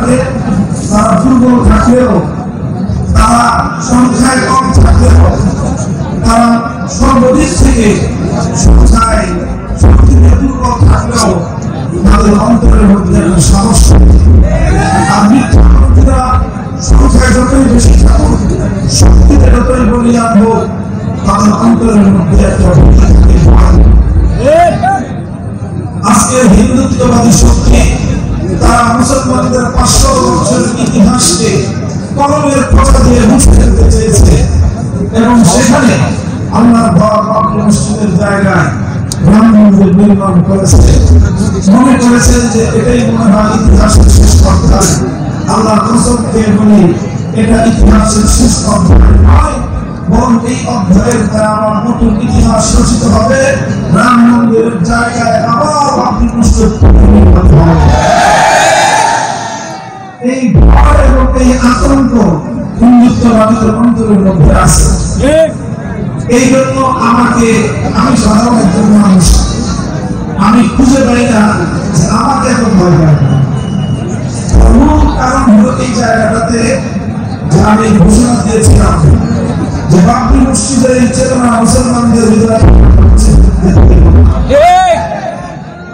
থাকে, তারা দুর্বল থাকলেও, তারা সংখ্যায় কম থাকলেও, তারা সর্বদিক থেকে সংখ্যায় শক্তিতে দুর্বল থাকলেও তাদের অন্তরের মধ্যে একটা সাহস। আর মিথ্যাবাদীরা সংখ্যায় যতই বেশি থাকুক, শক্তিতে যতই বলিয়ান হোক, তাদের অন্তরের মধ্যে একটা ভয় থাকে। আজকের হিন্দুত্ববাদী শক্তি তারা মুসলমানদের 500 বছরের ইতিহাসকে কলমের কথা দিয়ে মুছে ফেলতে চেয়েছে এবং সেখানে আল্লাহর ঘর বাবরি মসজিদের জায়গায় রাম মন্দির নির্মাণ করেছে। মনে করেছেন যে এটাই মনে হয় ইতিহাসের শেষ অধ্যায়। আল্লাহ কসমকে বলি, এটা ইতিহাসের শেষ অধ্যায় নয়, বরং এই অধ্যায়ের দ্বারা আমার নতুন ইতিহাস রচিত হবে। রাম মন্দিরের জায়গায় আবার বাবরি মসজিদ নির্মাণ হবে। এই ভয় এবং এই আতঙ্ক হিন্দুত্ববাদীদের অন্তরের মধ্যে আছে। এই জন্য আমি সাধারণ একজন মানুষ, আমি খুঁজে পাই না যে আমাকে এত ভয় পায় না। মূল কারণ হলো এই জায়গাটাতে যে আমি ঘোষণা দিয়েছিলাম যে বাবরি মসজিদের এই চেতনা মুসলমানদের হৃদয়ে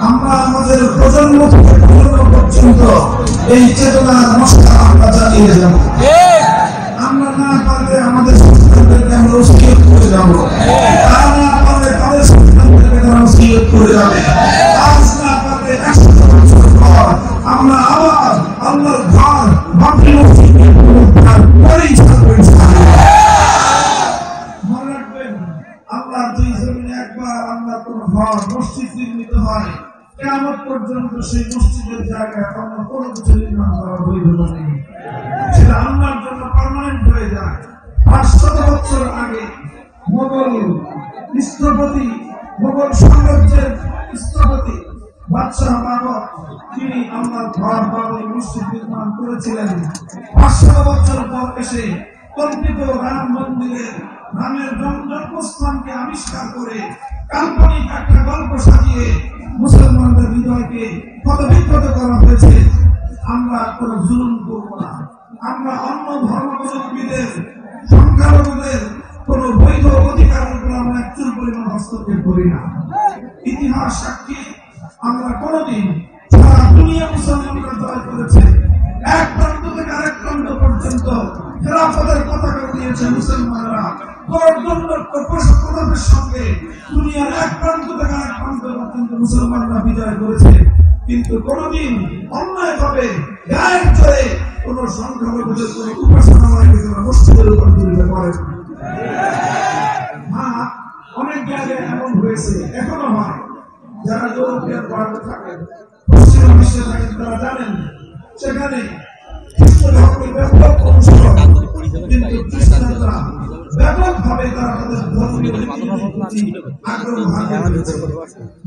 আমরা আমাদের প্রজন্ম থেকে প্রজন্ম পর্যন্ত এই চেতনার মশলা আমরা চালিয়ে যাব। আমরা না পারলে আমাদের সন্তানদেরকে আমরা ওসিয়ত করে যাব, তারা না পারলে তাদের সন্তানদেরকে তারা ওসিয়ত করে যাবে। আজ না পারলে 100 বছর পর আমরা আবার আল্লাহর ঘর বাবরি মসজিদের পুনরুদ্ধার করেই ছাড়বো ইনশাআল্লাহ। মনে রাখবেন, আল্লাহর দুই জমিনে একবার আল্লাহর কোন ঘর মসজিদ নির্মিত হয়, কিয়ামত পর্যন্ত সেই মসজিদের জায়গায় অন্য কোনো কিছু নির্মাণ করার বৈধতা নেই। সেটা আল্লাহর জন্য পার্মানেন্ট হয়ে যায়। 500 বছর আগে মোগল স্থপতি, মোগল সাম্রাজ্যের স্থপতি বাদশাহ বাবর, তিনি আল্লাহর ঘর বাবরি মসজিদ নির্মাণ করেছিলেন। 500 বছর পর এসে কল্পিত রাম মন্দিরের রামের জন্মস্থানকে আবিষ্কার করে কাল্পনিক একটা গল্প সাজিয়ে মুসলমানদের হৃদয়কে ক্ষতবিক্ষত করা হয়েছে। আমরা কোন জুলুম করব না, আমরা অন্য ধর্মাবলম্বীদের সংখ্যালঘুদের কোন বৈধ অধিকারের উপর আমরা একচুল পরিমাণ হস্তক্ষেপ করি না। ইতিহাস সাক্ষী, আমরা কোনদিন সারা দুনিয়া মুসলমানরা জয় করেছে। এক প্রান্ত থেকে আরেক প্রান্ত পর্যন্ত খেলাফতের পতাকা উড়িয়েছে মুসলমানরা। প্রতাপের সঙ্গে দুনিয়ার এক প্রান্ত থেকে আরেক প্রান্ত পর্যন্ত মুসলমানরা বিজয় করেছে। কিন্তু কোনদিন অন্যায় ভাবে গায়ের জোরে কোন সংখ্যালঘুদের কোন উপাসনালয়কে তারা মসজিদে রূপান্তরিত করেন। হ্যাঁ, অনেক জায়গায় এমন হয়েছে, এখনো হয়। যারা ইউরোপিয়ান ওয়ার্ল্ডে থাকেন, পশ্চিমা বিশ্বে থাকেন, তারা জানেন সেখানে খ্রিস্ট ধর্মের ব্যাপক অনুসরণ, কিন্তু খ্রিস্টানরা ব্যাপকভাবে তারা তাদের ধর্মীয় রীতিনীতির প্রতি আগ্রহ হারিয়েছে।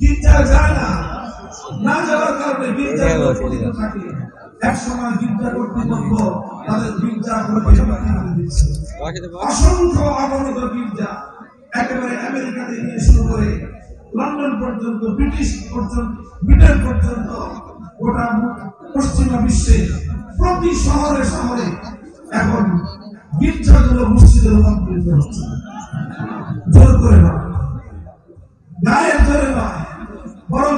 গির্জায় যায় না, না যাওয়ার কারণে গির্জায় পতিত থাকে। এক সময় গির্জা কর্তৃপক্ষ তাদের গির্জাগুলোকে বিক্রি করে দিচ্ছে। অসংখ্য অগণিত গির্জা একেবারে আমেরিকা থেকে নিয়ে শুরু করে লন্ডন পর্যন্ত, ব্রিটেন পর্যন্ত, গোটা পশ্চিমা বিশ্বে প্রতি শহরে শহরে এখন গির্জাগুলো মসজিদে রূপান্তরিত হচ্ছে। জোর করে নয়, গায়ের জোরে নয়, বরং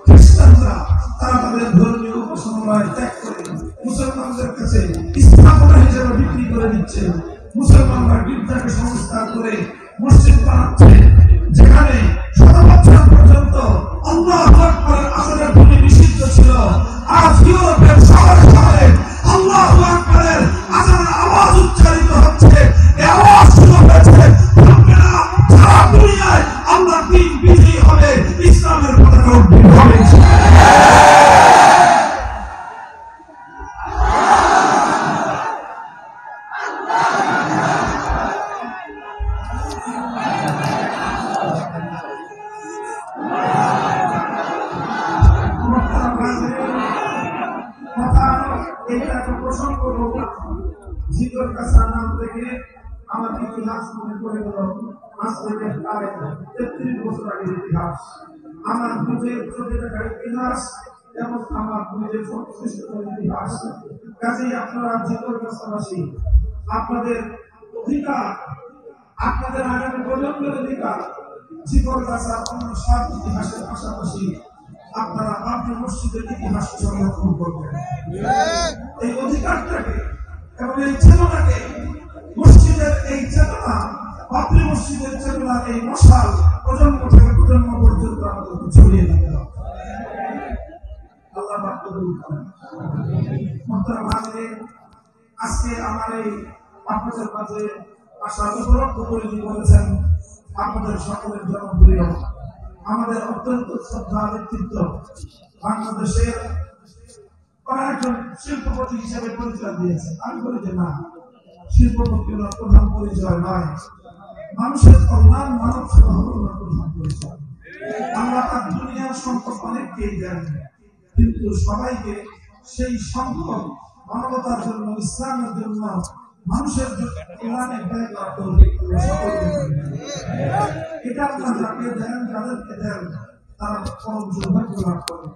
খ্রিস্টানরা তারা তাদের ধর্মীয় উপাসনালয় ত্যাগ করে মুসলমানদের কাছে স্থাপনা হিসেবে বিক্রি করে দিচ্ছে। মুসলমানরা গির্জাকে সংস্কার করে মসজিদ বানাচ্ছে, যেখানে 100 বছর পর্যন্ত আল্লাহু আকবার আসরের ধ্বনি নিষিদ্ধ ছিল। আজ ইউরোপের শহরে শহরে আল্লাহু আকবারের আজানের আওয়াজ উচ্চারিত হচ্ছে। এই আওয়াজ শুরু হয়েছে, সারা দুনিয়ায় আল্লাহর দ্বীন বিজয়ী হবে, ইসলামের পতাকা উড্ডীন হবে। আমার ইতিহাস মনে করে গেল, আজ থেকে প্রায় 33 বছর আগের ইতিহাস। আমার নিজের চোখে দেখা ইতিহাস যেমন আমার নিজের সংশ্লিষ্ট ইতিহাস। কাজেই আপনারা জীবন পাশাপাশি আপনাদের অধিকার, আপনাদের আগামী প্রজন্মের অধিকার জীবন বাঁচার অন্য সব ইতিহাসের পাশাপাশি আপনারা বাবরি মসজিদের ইতিহাস সংরক্ষণ করবেন। এই অধিকারটাকে এবং এই চেতনাকে, মসজিদের এই চেতনা, বাবরি মসজিদের চেতনা, এই মশাল প্রজন্ম থেকে প্রজন্ম পর্যন্ত আমাদেরকে ছড়িয়ে দিতে হবে। আল্লাহ পাক কবুল করেন। মোহতারাম হাজিরিন, আজকে আমার এই আপনাদের মাঝে আসার উপলক্ষ তৈরি করেছেন আপনাদের সকলের জনপ্রিয়, আমাদের অত্যন্ত শ্রদ্ধা ব্যক্তিত্ব, বাংলাদেশের একজন শিল্পপতি হিসেবে পরিচয় দিয়েছেন। আমি বলি যে না, শিল্পপতি হল প্রধান পরিচয় নয়, মানুষের কল্যাণ, মানব সেবা হল প্রধান পরিচয়। আমরা তার দুনিয়ার সম্পদ অনেককেই দেন, কিন্তু সবাইকে সেই সম্পদ মানবতার জন্য, ইসলামের জন্য, মানুষের কল্যাণে ব্যয় করা তৌফিক এটা আপনার যাকে দেন, যাদেরকে দেন, তারা পরম সৌভাগ্য লাভ করে।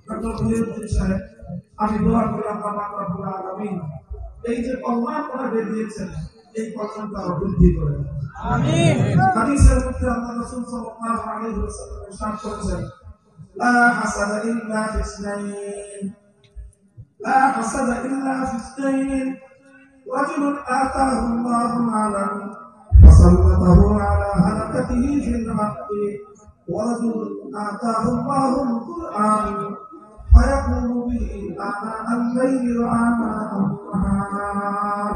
ডক্টর মহিউদ্দিন সাহেব, আমি দোয়া করি আল্লাহ পাক রব্বুল আলামিন এই যে কল্যাণ করে দিয়েছেন, এই কল্যাণটা আরো বৃদ্ধি করে। আমিন। হাদিসের মধ্যে আল্লাহ রাসূল সাল্লাল্লাহু আলাইহি ওয়াসাল্লাম ইরশাদ করেছেন, লা হাসাদা ইল্লা ফিসনাইন, লা হাসাদা ইল্লা ফিসনাইন, রাজুলুন আতাহু আল্লাহু মালান ফাসাল্লাতাহু আলা হালাকাতিহি ফিল হাক্কি, ওয়া রাজুলুন আতাহু আল্লাহুল কুরআন ফায়াকুমু বিহি আনা আল-লাইলি ওয়া আনা আন-নাহার।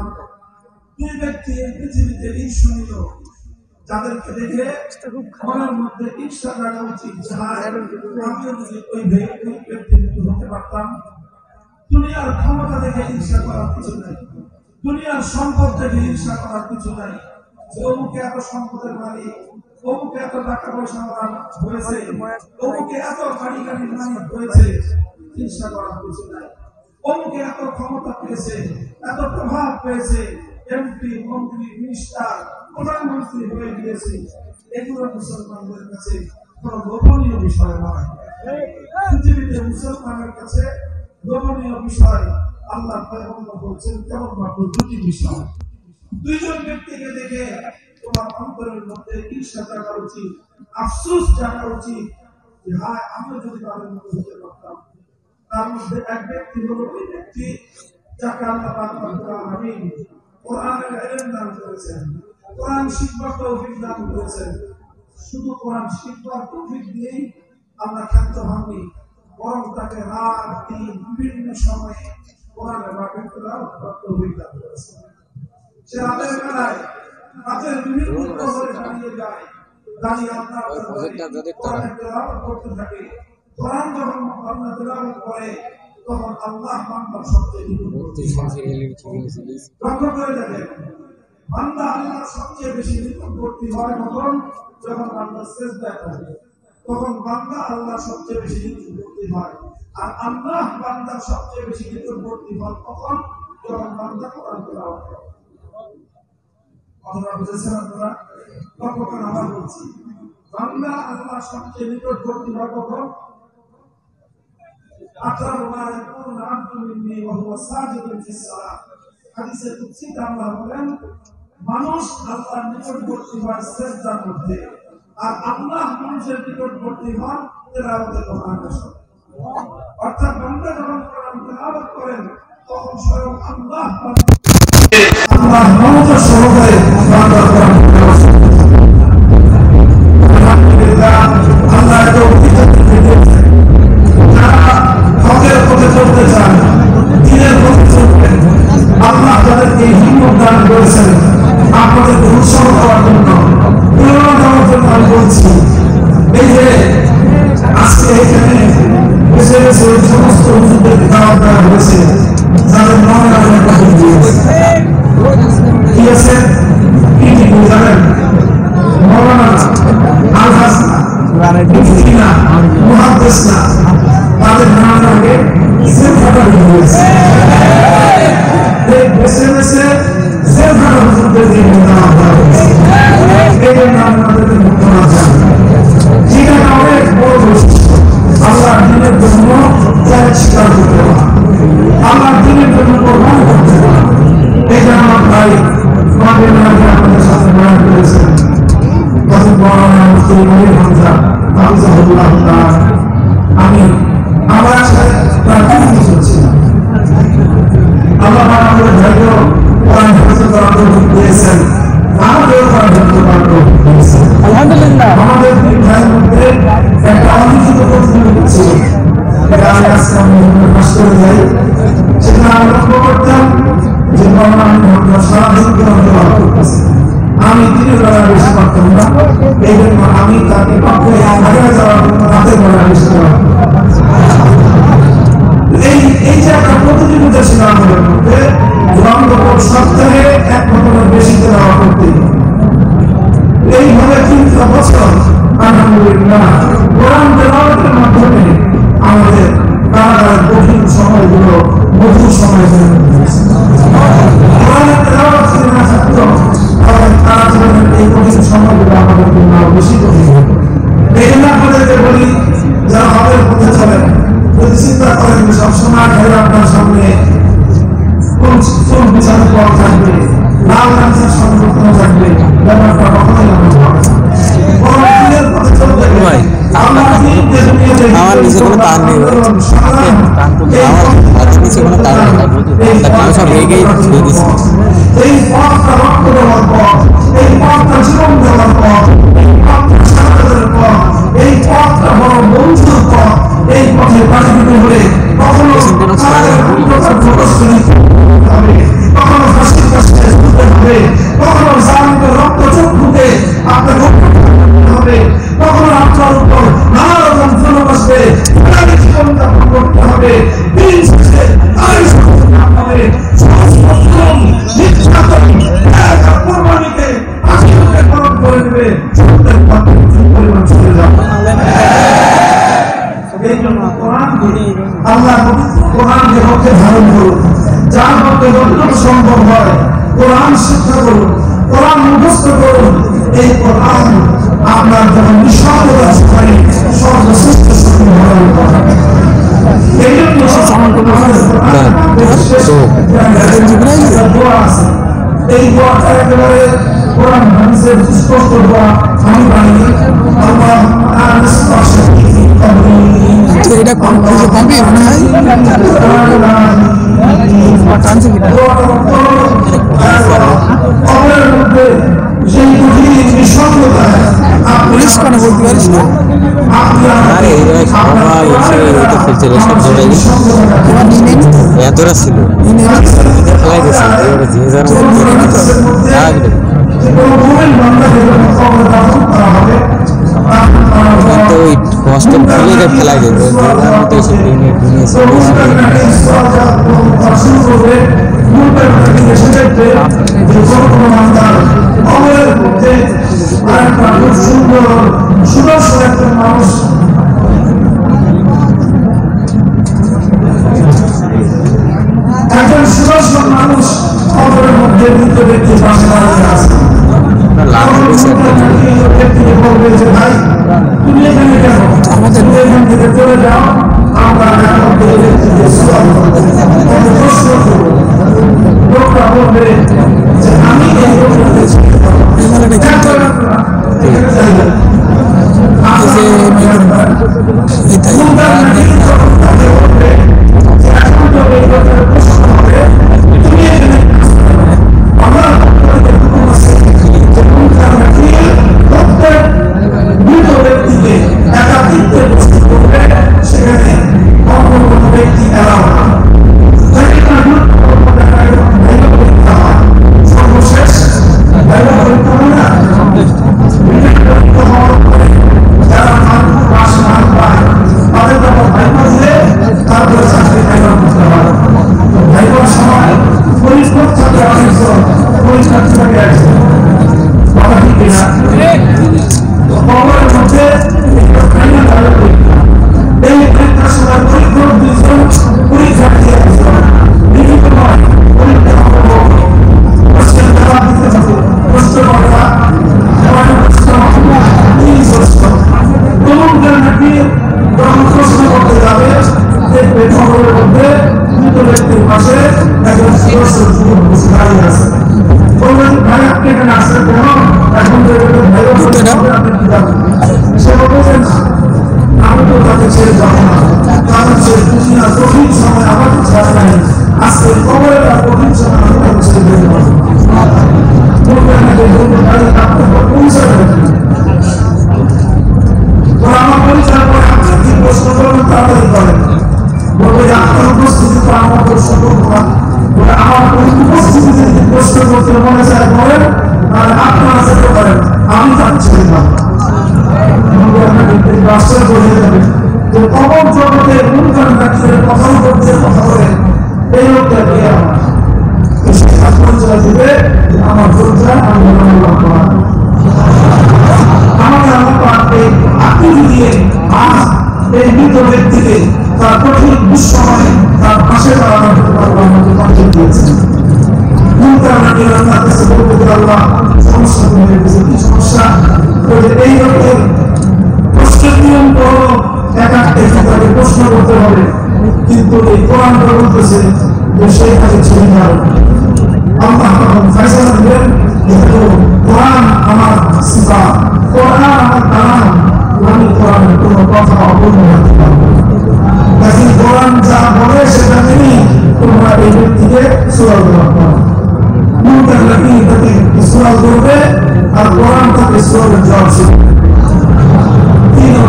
দুই ব্যক্তি পৃথিবীতে ঈর্ষণীয়, যাদেরকে দেখে মনের মধ্যে ঈর্ষা জাগা উচিত, আমিও যদি ওই ব্যক্তি হতে পারতাম। দুনিয়ার ক্ষমতা দেখে ঈর্ষা করার কিছু নাই, দুনিয়ার সম্পদ দেখে ঈর্ষা করার কিছু নাই। অমুকে এত সম্পদের মালিক, অমুকে এত টাকা পয়সা হয়েছে, অমুকে এত গাড়ি গাড়ির মালিক হয়েছে, ঈর্ষা করার কিছু নাই। অমুকে এত ক্ষমতা পেয়েছে, এত প্রভাব পেয়েছে, এমপি, মন্ত্রী, মিনিস্টার, প্রধানমন্ত্রী হয়ে গিয়েছে, এগুলো মুসলমানদের কাছে কোনো গোপনীয় বিষয় নয়। পৃথিবীতে মুসলমানের কাছে গোপনীয় বিষয় আল্লাহ পয়গম্বর বলছেন কেবল মাত্র দুটি বিষয়। দুইজন ব্যক্তিকে দেখে তোমার অন্তরের মধ্যে ঈর্ষা জাগা উচিত, আফসোস জাগা উচিত যে হায়, আমিও যদি তাদের মতো হতে পারতাম। তার মধ্যে এক ব্যক্তি হল ওই ব্যক্তি যাকে আল্লাহ পাক রব্বুল আলামিন কোরআনের ইলম দান করেছেন, কোরআন শিক্ষার তৌফিক দান করেছেন। শুধু কোরআন শিক্ষার তৌফিক দিয়েই আল্লাহ ক্ষান্ত হননি, বরং তাকে রাত দিন বিভিন্ন সময়ে কোরআনের বাক্যের তেলাওয়াত করার তৌফিক দান করেছেন। সে রাতের বেলায় রাতের বিভিন্ন প্রহরে দাঁড়িয়ে যায়, দাঁড়িয়ে আল্লাহর কোরআনের তেলাওয়াত করতে থাকে। কোরআন যখন আল্লাহ তেলাওয়াত করে, তখন আল্লাহ বান্দার সবচেয়ে লক্ষ্য করে দেখেন, বান্দা আল্লাহর সবচেয়ে বেশি নিকটবর্তী হয় কখন? যখন বান্দা সিজদায় থাকে, তখন বান্দা আল্লাহ সবচেয়ে বেশি নিকটবর্তী হয়। আর আল্লাহ বান্দার সবচেয়ে বেশি নিকটবর্তী হয় কখন? যখন বান্দা কোরআন তেলাওয়াত করে। আপনারা বুঝেছেন? আপনারা লক্ষ্য করে আবার বলছি, বান্দা আল্লাহ সবচেয়ে নিকটবর্তী হয় কখন? আকরাবু মা ইয়াকুনু আল-আবদু মিন্নি ওয়া হুয়া সাজিদুন ফিস সালাহ। হাদিসে কুদসিতে আল্লাহ বলেন, মানুষ আল্লাহর নিকটবর্তী হয় সিজদার মধ্যে, আর আল্লাহ মানুষের নিকটবর্তী হন তেলাওয়াতের কোরআনের সাথে। অর্থাৎ বান্দা যখন কোরআন তেলাওয়াত করেন, তখন স্বয়ং আল্লাহ মনোযোগ সহকারে বান্দার কোরআন তেলাওয়াত করেন। আলহামদুলিল্লাহ, আল্লাহ এত অভিজ্ঞতা দিয়েছেন। যারা হকের পথে চলতে চান, দ্বীনের পথে চলবেন, আল্লাহ তাদেরকে হিম্মত দান করেছেন আপনাদেরকে উৎসাহ দেওয়ার জন্য, প্রেরণা দেওয়ার জন্য। আমি বলছি, এই যে আজকে এখানে বসে বসে সমস্ত হুজুরদেরকে দাওয়াত দেওয়া হয়েছে, যাদের নামে আমরা কথা দিয়েছি, কি আছে কি ঠিক জানেন? মৌলানা, আলহাজ না, মুফতি না, মুহাদ্দিস না, তাদের নামের আগে জেলখানা হয়েছে। বেছে বেছে জেলখানা হুজুরদের দিয়ে দাওয়াত দেওয়া হয়েছে। এই জন্য আমাদেরকে মুক্ত না চান, ঠিক আছে, অনেক বড় বৈশিষ্ট্য। আল্লাহ দিনের জন্য আল্লাহ আমি আমার সাথে প্রার্থনা করছিলাম আল্লাহ আমাদের ভাগ্য কোরআন হাফেজ করার তৌফিক দিয়েছেন আমাদের কোরআন হাফেজ করার তৌফিক দিয়েছেন আলহামদুলিল্লাহ আমাদের দুই ভাইয়ের মধ্যে একটা অলিখিত প্রতিযোগিতা ছিল এটা আমি আজকে আমি প্রকাশ করে যাই সেটা আমি লক্ষ্য করতাম যে বাবা আমি সারাদিন কোরআন তেলাওয়াত করতেছি আমি দিনের বেলা বেশি পারতাম না এই জন্য আমি তাকে পক্ষে আগে যাওয়ার জন্য রাতের বেলা বেশি করার এই যে একটা প্রতিযোগিতা ছিল আমাদের মধ্যে অন্তত সপ্তাহে এক ঘটনার বেশি তেলাওয়াত করতে এইভাবে 3 বছর আলহামদুলিল্লাহ কোরআন তেলাওয়াতের মাধ্যমে আমাদের কারাগারের কঠিন সময়গুলো মধুর সময় হয়ে গেছে কোরআনের তেলাওয়াত যদি না থাকতো তাহলে কারাগারের এই কঠিন সময়গুলো আমাদের জন্য বেশি কঠিন হতো এই জন্য আপনাদেরকে বলি যারা হকের পথে চলেন যদি চিন্তা করেন যে সবসময় ঘরে আপনার সামনে কোন বিচারের পথ থাকবে লাল কাঁচের সংরক্ষণ থাকবে ব্যাপারটা কখনোই আমার নিচে কোনো তার নেই আমার নিচে কোনো তার নেই আমি সব রেগেই ধুয়ে দিচ্ছি এই পথটা রক্ত দেওয়ার পথ এই পথটা জীবন দেওয়ার পথ এই পথটা সাহায্যের পথ এই পথটা বড় বন্ধুর পথ এই পথে পাশে হলে কখনো কখনো ফাঁসির কাছে ছুটতে হবে কখনো জালিমের রক্ত চোখ ফুটে আপনার হবে কখনো আপনার উপর নানা রকম জনম আসবে জীবনযাপন করতে হবে দিন শেষে হবে কোরবানিতে আশীর্বাদে গ্রহণ করে নেবে সত্যের পথে পরিমাণ চলে যাবে আল্লাহ কোরআনকে পক্ষে ধারণ করুন যার পক্ষে যতটুকু সম্ভব হয় কোরআন শিক্ষা করুন কোরআন মুখস্থ করুন এই কোরআন আপনার যখন নিঃসন্দেহ হয় সর্বশ্রেষ্ঠ শক্তি ধারণ করা এই দোয়াটা একেবারে কোরআন হাদিসের স্পষ্ট দোয়া আমি বানিয়ে আল্লাহ এটা কমপ্লিট মনে হয় টানছে কিনা পুলিশ কেন বলতে পারিস না আরে সবাই এসে এটা খেলছে রে সব জায়গায় এতটা ছিল খেলাই দিয়েছে যে যার তো ওই কষ্ট খেলে খেলাই দেবে তো এসে সুদর্শন একটা মানুষ একজন সুদর্শন মানুষ খবরের মধ্যে মৃত ব্যক্তি পাশে দাঁড়িয়ে আছে বলবে যে ভাই তুমি এখানে কেন আমাদের এখান থেকে চলে যাও আমরা লোকটা বলবে যে আমি এই আমি তো তাকে ছেড়ে যাবো না, কারণ সে দুনিয়া কঠিন সময় আমাকে ছাড়ে নাই, আজকে কবরের আর কঠিন সময় আমি তাকে ছেড়ে যেতে পারবো। আমার পরিচয় করে আপনি কি প্রশ্ন করবেন তাড়াতাড়ি করেন, বলবে আপনার উপস্থিতি তো আমার প্রশ্ন করবো না, আমার উপস্থিতিতে যদি প্রশ্ন করতে মনে চায় করেন, তাহলে আপনারা যেতে পারেন, আমি তাকে ছেড়ে যাবো। রাষ্ট্রের বোঝে যাবে যে কবর জগতে মুনকার নাকিরের কথা করতে কথা বলে এই লোকটা কে আমার পরিচয় দিবে, আমার পরিচয় আমি আমাকে আমার পাকে আকুল দিয়ে আজ এই মৃত ব্যক্তিকে তার কঠিন দুঃসময়ে তার পাশে দাঁড়ানোর আমাকে পাঠিয়ে দিয়েছেন। মুনকার নাকিরের কাছে বলতে আল্লাহ সমস্যা হয়ে গেছে, কি সমস্যা? এই লোকের প্রশ্নের নিয়ম করো, একাত্তে তাকে প্রশ্ন করতে হবে, কিন্তু এই কোরআন বলতেছে যে সেই কাজে ছেড়ে যাবে। আল্লাহ ফয়সালা দিলেন, যেহেতু কোরআন আমার সিফাত, কোরআন আমার কালাম, আমি কোরআনের কোনো কথা অপূর্ণ রাখতে পারবো না। কাজে কোরআন যা বলে সেটা মেনে তোমরা এই ব্যক্তিকে সওয়াল জবাব করো। মুনকার নাকির তাকে সওয়াল করবে আর কোরআন তাকে সওয়ালের জবাব শিখবে।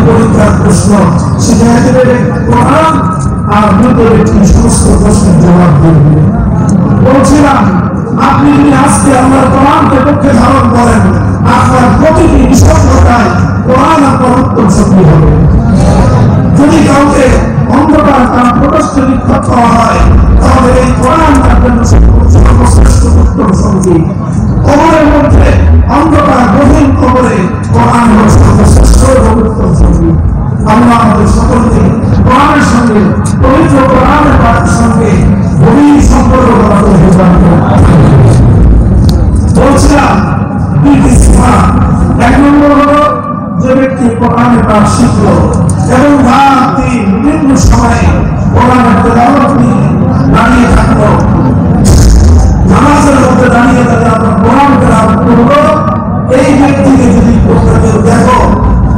পরীক্ষার প্রশ্ন শিখাই দেবে কোরআন, আর মৃত ব্যক্তি সমস্ত প্রশ্নের জবাব দেবে। বলছিলাম আপনি যদি আজকে আমার কোরআনকে পক্ষে ধারণ করেন, আপনার প্রতিটি নিঃসন্দেহতায় কোরআন আপনার উত্তম সঙ্গী হবে। যদি কাউকে অন্ধকার তার প্রকষ্ট নিক্ষেপ করা হয়, তাহলে এই কোরআন তার জন্য সর্বশ্রেষ্ঠ উত্তম সঙ্গী। কবরের মধ্যে অন্ধকার গভীর কবরে কোরআন হল সর্বশ্রেষ্ঠ উত্তম সঙ্গী। আল্লাহ আমাদের সকলকে কোরআনের সঙ্গে, পবিত্র কোরআনের পাঠের সঙ্গে গভীর সম্পর্ক করা বলছিলাম। এক নম্বর হলো যে ব্যক্তি কোরআনের পাঠ শিখল এবং রাত দিন বিভিন্ন সময়ে কোরআনের তেলাওয়াত নিয়ে দাঁড়িয়ে থাকলো, নামাজের মধ্যে দাঁড়িয়ে তাদের আপনার কোরআন তেলাওয়াত করলো, এই ব্যক্তিকে যদি তোমরা কেউ দেখো,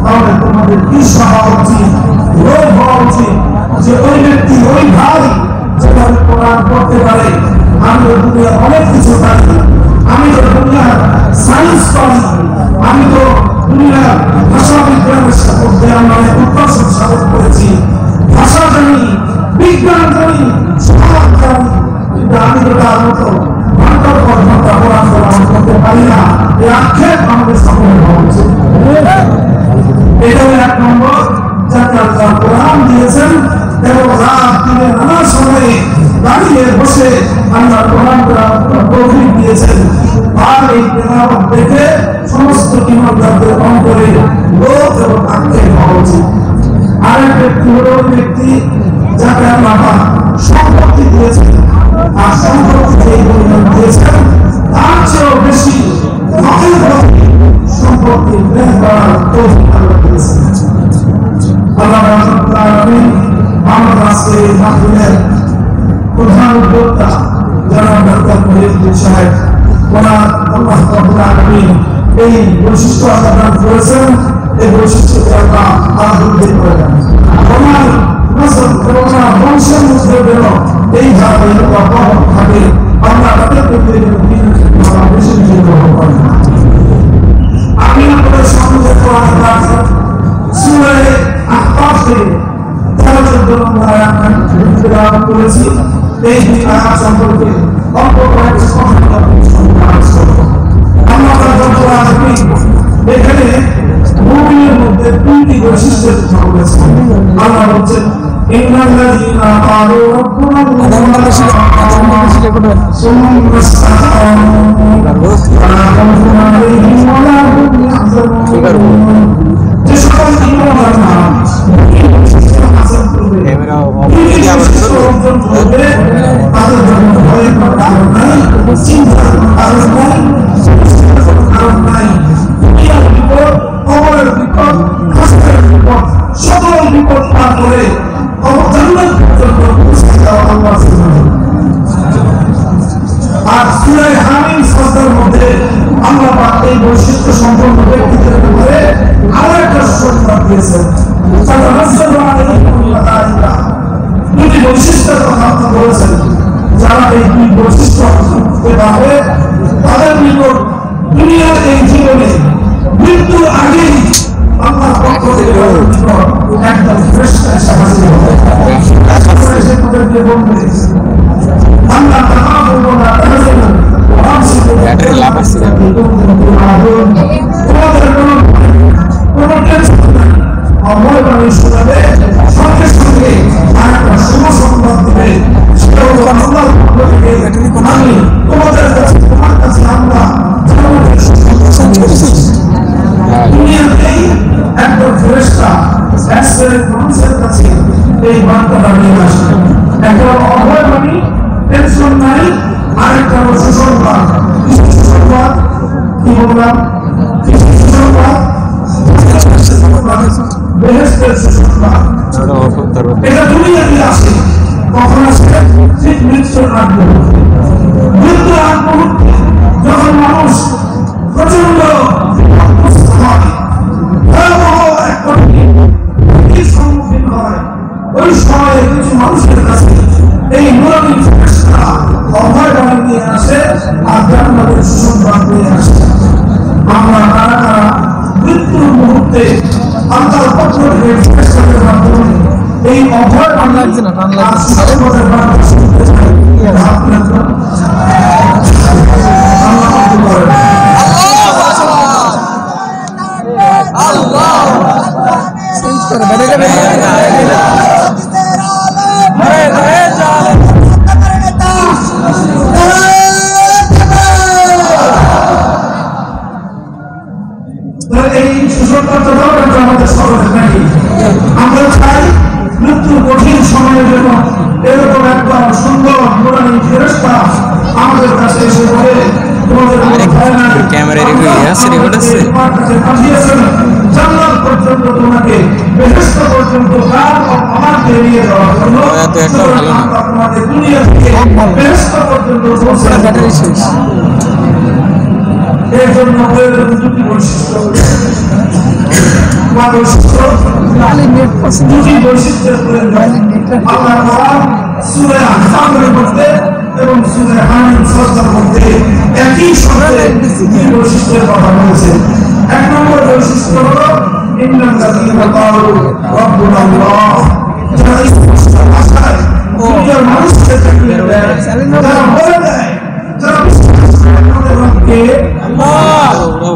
তাহলে তোমাদের কি হওয়া উচিত, রোগ হওয়া উচিত যে ওই ব্যক্তি, ওই ভাই যেভাবে কোরআন পড়তে পারে। আমি তো দুনিয়ার অনেক কিছু পারি, আমি তো দুনিয়ার সায়েন্স পারি, আমি তো দুনিয়ার ভাষা বিজ্ঞানের মধ্যে আমরা উৎকর্ষণ সাধন করেছি, ভাষা জানি, বিজ্ঞান জানি, সমাজ জানি, কিন্তু আমি তো তার মতো ঘন্টার পর ঘন্টা কোরআন তেলাওয়াত করতে পারি না। এই আক্ষেপ আমাদের সামনে হওয়া উচিত। এটা হলো এক নম্বর, যাকে আল্লাহ কোরআন দিয়েছেন এবং রাত দিনের নানা সময়ে দাঁড়িয়ে বসে আল্লাহ কোরআন তৌফিক দিয়েছেন। আর এই তেলাওয়াত দেখে সমস্ত ঈমানদারদের অন্তরে লোভ এবং আক্ষেপ হওয়া উচিত। আরেক ব্যক্তি হলো ওই ব্যক্তি যাকে আল্লাহ সম্পত্তি দিয়েছেন, আর সম্পত্তি যেই পরিমাণ দিয়েছেন তার চেয়েও বেশি সম্পত্তি গ্রহণ করার তৌফিক আল্লাহ দিয়েছেন। আল্লাহ রাব্বুল আলামিন আমাদের আজকে মাহফিলের প্রধান উদ্যোক্তা জনাব ডক্টর মহিউদ্দিন সাহেব, ওনার আল্লাহ রাব্বুল আলামিন এই বৈশিষ্ট্য আদান করেছেন, এই বৈশিষ্ট্যকে আল্লাহ আরোগ্য করে দেন। ওনার ওনার বংশের মধ্যে যেন এইভাবে অব্যাহত থাকে, আমরা তাদের প্রতি বেশি বেশি গ্রহণ করেন। আমি আপনাদের সামনে কোরআন পাঠ সূরা আহকাফ থেকে 13-14 নম্বর আয়াত তেলাওয়াত করেছি। এই আয়াত সম্পর্কে অল্প কয়েকটি কথা আমরা রব্বুল আলামিন এখানে মুমিনের মধ্যে তিনটি বৈশিষ্ট্যের কথা বলেছেন। আল্লাহ বলছেন ইন্নাল্লাযীনা ক্বালু রাব্বুনা আল্লাহ সুম্মা ইসতাকামু ফালা খাউফুন আলাইহিম ওয়া লা হুম ইয়াহজানুন। যে সকল ঈমানদার ক্যামেরা অর্জন করবে তাদের জন্য ভয়ের কারণ নাই, চিন্তার কারণ নাই, কারণ নাই। দুনিয়ার বিপদ, কবরের বিপদ, হাসরের বিপদ, সকল বিপদ পার করে জান্নাত পর্যন্ত পৌঁছে যাওয়া আল্লাহ সুবহানাহু। আর সূরা হামিম সাজদার মধ্যে আল্লাহ পাক এই বৈশিষ্ট্য সম্পন্ন ব্যক্তিদের ব্যাপারে আরো একটা সুসংবাদ দিয়েছেন। দুটি বৈশিষ্ট্যের কথা আপনি বলেছেন, যারা এই দুই বৈশিষ্ট্য পাবে তাদের নিকট দুনিয়ার এই জীবনে মৃত্যুর আগেই আল্লাহর পক্ষ থেকে একদম ফেরেশতা এসে হাজির হবে। তারপরে সে তাদেরকে বলবে আল্লাহ তাআলা বলবেন ব্যাটারি লাভ আছে তোমাদের কোনো টেনশন নাই, অমর বাণী শোনাবে, সঙ্গে সঙ্গে আরেকটা শুভ সংবাদ দেবে, সেটা হলো আল্লাহর পক্ষ থেকে আমি তোমাদের কাছে তোমার কাছে আমরা জান্নাতের সুসংবাদ দিয়েছি। দুনিয়াতেই একজন ফেরেশতা অ্যাক্সিডেন্ট মানুষের কাছে এই বার্তাটা নিয়ে আসে। একটা অভয় বাণী, টেনশন নাই, আরেকটা হলো সুসংবাদ। কিছু সুসংবাদ কি বললাম, কিছু সুসংবাদ বেহেশতের সুসংবাদ। এটা দুনিয়াতে আসে, কখন আসে? ঠিক মৃত্যুর আগ মুহূর্তে। মৃত্যুর আগ মুহূর্তে যখন মানুষ প্রচন্ড অসুস্থ হয়, ভয়াবহ এক কঠিন সম্মুখীন হয়, ওই সময়ে কিছু মানুষের কাছে এই নুরানি ফেরেশতা অভয় বাণী নিয়ে আসে আর জান্নাতের সুসংবাদ নিয়ে আসে। আমরা কারা কারা মৃত্যুর মুহূর্তে আল্লাহর পক্ষ থেকে ফেরেশতাদের মাধ্যমে এই অভয় বাণী আর সুসংবাদের বার্তা শুনতে চাই? আপনার আল্লাহ কবুল করেন। এই সুসংবাদটা আমাদের স্মরণে নাকি আমরা চাই মৃত্যুর কঠিন সময়ের জন্য এরকম একটা সুন্দর নুরানি ফেরেশতা আমাদের কাছে এসে বলে তোমাদের ভয় নাই, ক্যামেরা রেকর্ড আছে পাঠিয়েছেন জান্নাত পর্যন্ত, তোমাকে বেহেশত পর্যন্ত আমাকে নিয়ে যাওয়ার জন্য। তোমাদের দুনিয়া থেকে বেহেশত পর্যন্ত ব্যাটারি শেষ। এর জন্য দুটি বৈশিষ্ট্য, দুটি বৈশিষ্ট্যের প্রয়োজন। আল্লাহ কোরআন সূরা আহজাবের মধ্যে এবং সূরা হামিদ সূরার মধ্যে একই শব্দে দুটি বৈশিষ্ট্যের কথা বলেছেন। এক নম্বর বৈশিষ্ট্য হলো ইন্নাল্লাযীনা ক্বালু রাব্বুনা আল্লাহ, যারা স্পষ্ট ভাষায় দুনিয়ার মানুষকে তাকবীর দেয়, যারা বলে দেয়, যারা বিশ্বাস করে আমাদের রবকে আল্লাহ,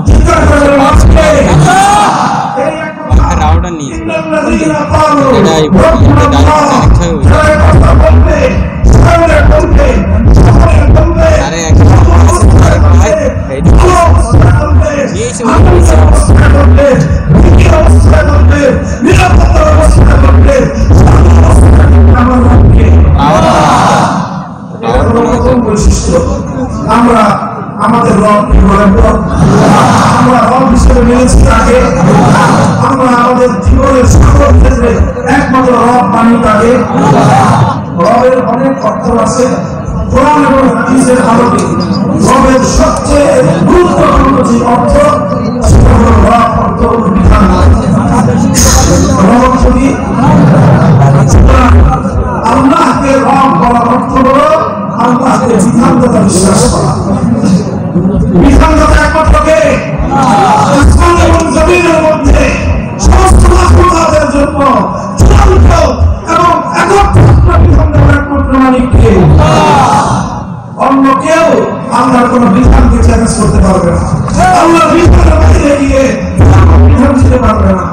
স্বীকার করে রবকে আল্লাহ, এই একটা রাউটার নিয়ে ইন্নাল্লাযীনা ক্বালু এটাই রাব্বুনা আল্লাহ, যারা কথা বলবে, সামনে বলবে, সামনে বলবে, আরে একটা আমরা আমাদের রব আমরা রব হিসেবে মেনেছি তাকে, আমরা আমাদের জীবনের সকল ক্ষেত্রে একমাত্র রব মানি তাকে। রবের অনেক অর্থ আছে, কোরআন এবং হাদিসের আলোকে রবের সবচেয়ে গুরুত্বপূর্ণ যে অর্থ সেটা হলো রব অর্থ বিধান। রব যদি আল্লাহকে রব বলার অর্থ হলো আল্লাহকে বিধানদাতা বিশ্বাস করা। বিধানদাতা একমাত্র কে? আসমান এবং জমিনের মধ্যে সমস্ত মাখলুকাতের জন্য চূড়ান্ত এবং একমাত্র বিধানদাতা একমাত্র মালিক কে? অন্য কেউ আল্লাহর কোন বিধানকে চ্যালেঞ্জ করতে পারবে না, আল্লাহর বিধানের বাইরে গিয়ে বিধান দিতে পারবে না।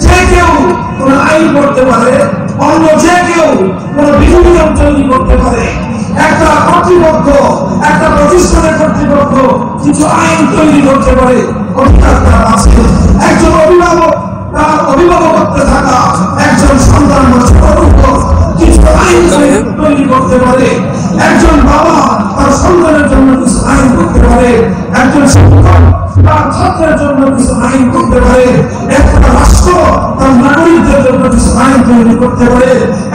যে কেউ কোন আইন করতে পারে, অন্য যে কেউ কোন বিধিনিয়ম তৈরি করতে পারে। একটা কর্তৃপক্ষ, একটা প্রতিষ্ঠানের কর্তৃপক্ষ কিছু আইন তৈরি করতে পারে, অধিকার তার আছে। একজন অভিভাবক তার অভিভাবকত্বে থাকা একজন সন্তান বা ছোট কিছু আইন তৈরি করতে পারে। একজন বাবা তার সন্তানের জন্য কিছু আইন করতে পারে, একজন শিক্ষক তার ছাত্রের জন্য কিছু আইন করতে পারে, একটা রাষ্ট্র তার নাগরিকদের জন্য কিছু আইন তৈরি করতে পারে,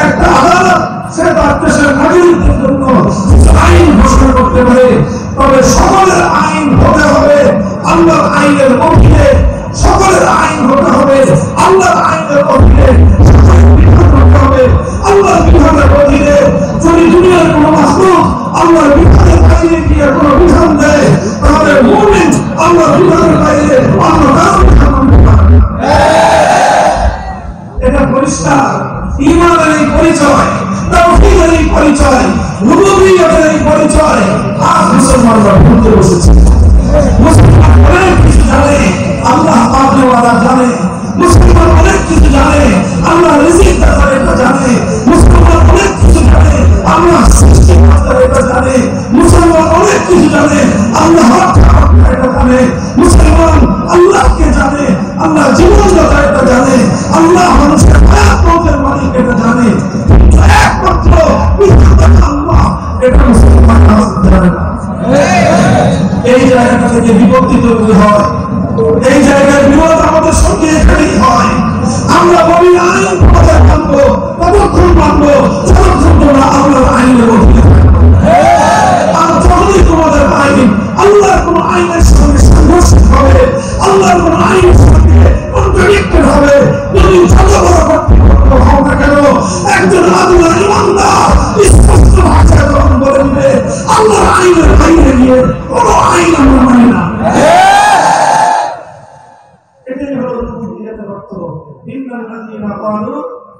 একটা আদালত সে তার দেশের নাগরিকদের জন্য কিছু আইন ঘোষণা করতে পারে। তবে সকলের আইন হতে হবে আল্লাহর আইনের মধ্যে, সকলের আইন হতে হবে আল্লাহর বিধানের বাইরে গিয়ে কোনো বিধান দেয়, তাহলে মুমিন আল্লাহর বিধানের বাইরে অন্য কারো বিধান মানতে পারে না। এটা পরিষ্কার। ঈমানের এই পরিচয়, তাওহীদের এই পরিচয়, রুবুবিয়্যতের এই পরিচয় আজ মুসলমানরা ভুলতে বসেছে। মুসলমান অনেক কিছু জানে, আল্লাহ পাকওয়ালা জানে। মুসলমান অনেক কিছু জানে, আল্লাহ রিজিক দাতা এটা জানে। মুসলমান অনেক কিছু জানে, আল্লাহ সৃষ্টিকর্তা এটা জানে। মুসলমান অনেক কিছু জানে, আল্লাহ রক্ষাকর্তা এটা জানে। মুসলমান আল্লাহকে জানে, আল্লাহ জীবনদাতা এটা জানে, আল্লাহ মানুষের হায়াত মৌতের মালিক এটা জানে। কিন্তু একমাত্র বিধাতা আল্লাহ এটা মুসলমান জানে না। এই জায়গাটা থেকে বিপত্তি তৈরি হয়, এই জায়গায় বিরোধ আমাদের সঙ্গে এখানেই হয়। আমরা বলি আইন তোমাদের মানবো, ততক্ষণ মানবো যতক্ষণ তোমরা আল্লাহর আইনের অধীনে থাকবে। আর যখনই তোমাদের আইন আল্লাহর কোন আইনের সঙ্গে সাংঘর্ষিক হবে, আল্লাহর কোন আইনের সঙ্গে কন্ট্রাডিক্টেড হবে, তুমি যত বড় কর্তৃপক্ষ হও না কেন, একজন আল্লাহর ইমানদার স্পষ্ট ভাষায় যখন বলে দিবে আল্লাহর আইনের বাইরে গিয়ে কোন আইন আমরা মানি না। এটাই হলো রুবুবিয়্যতের অর্থ। ইন্নাল্লাযীনা ক্বালু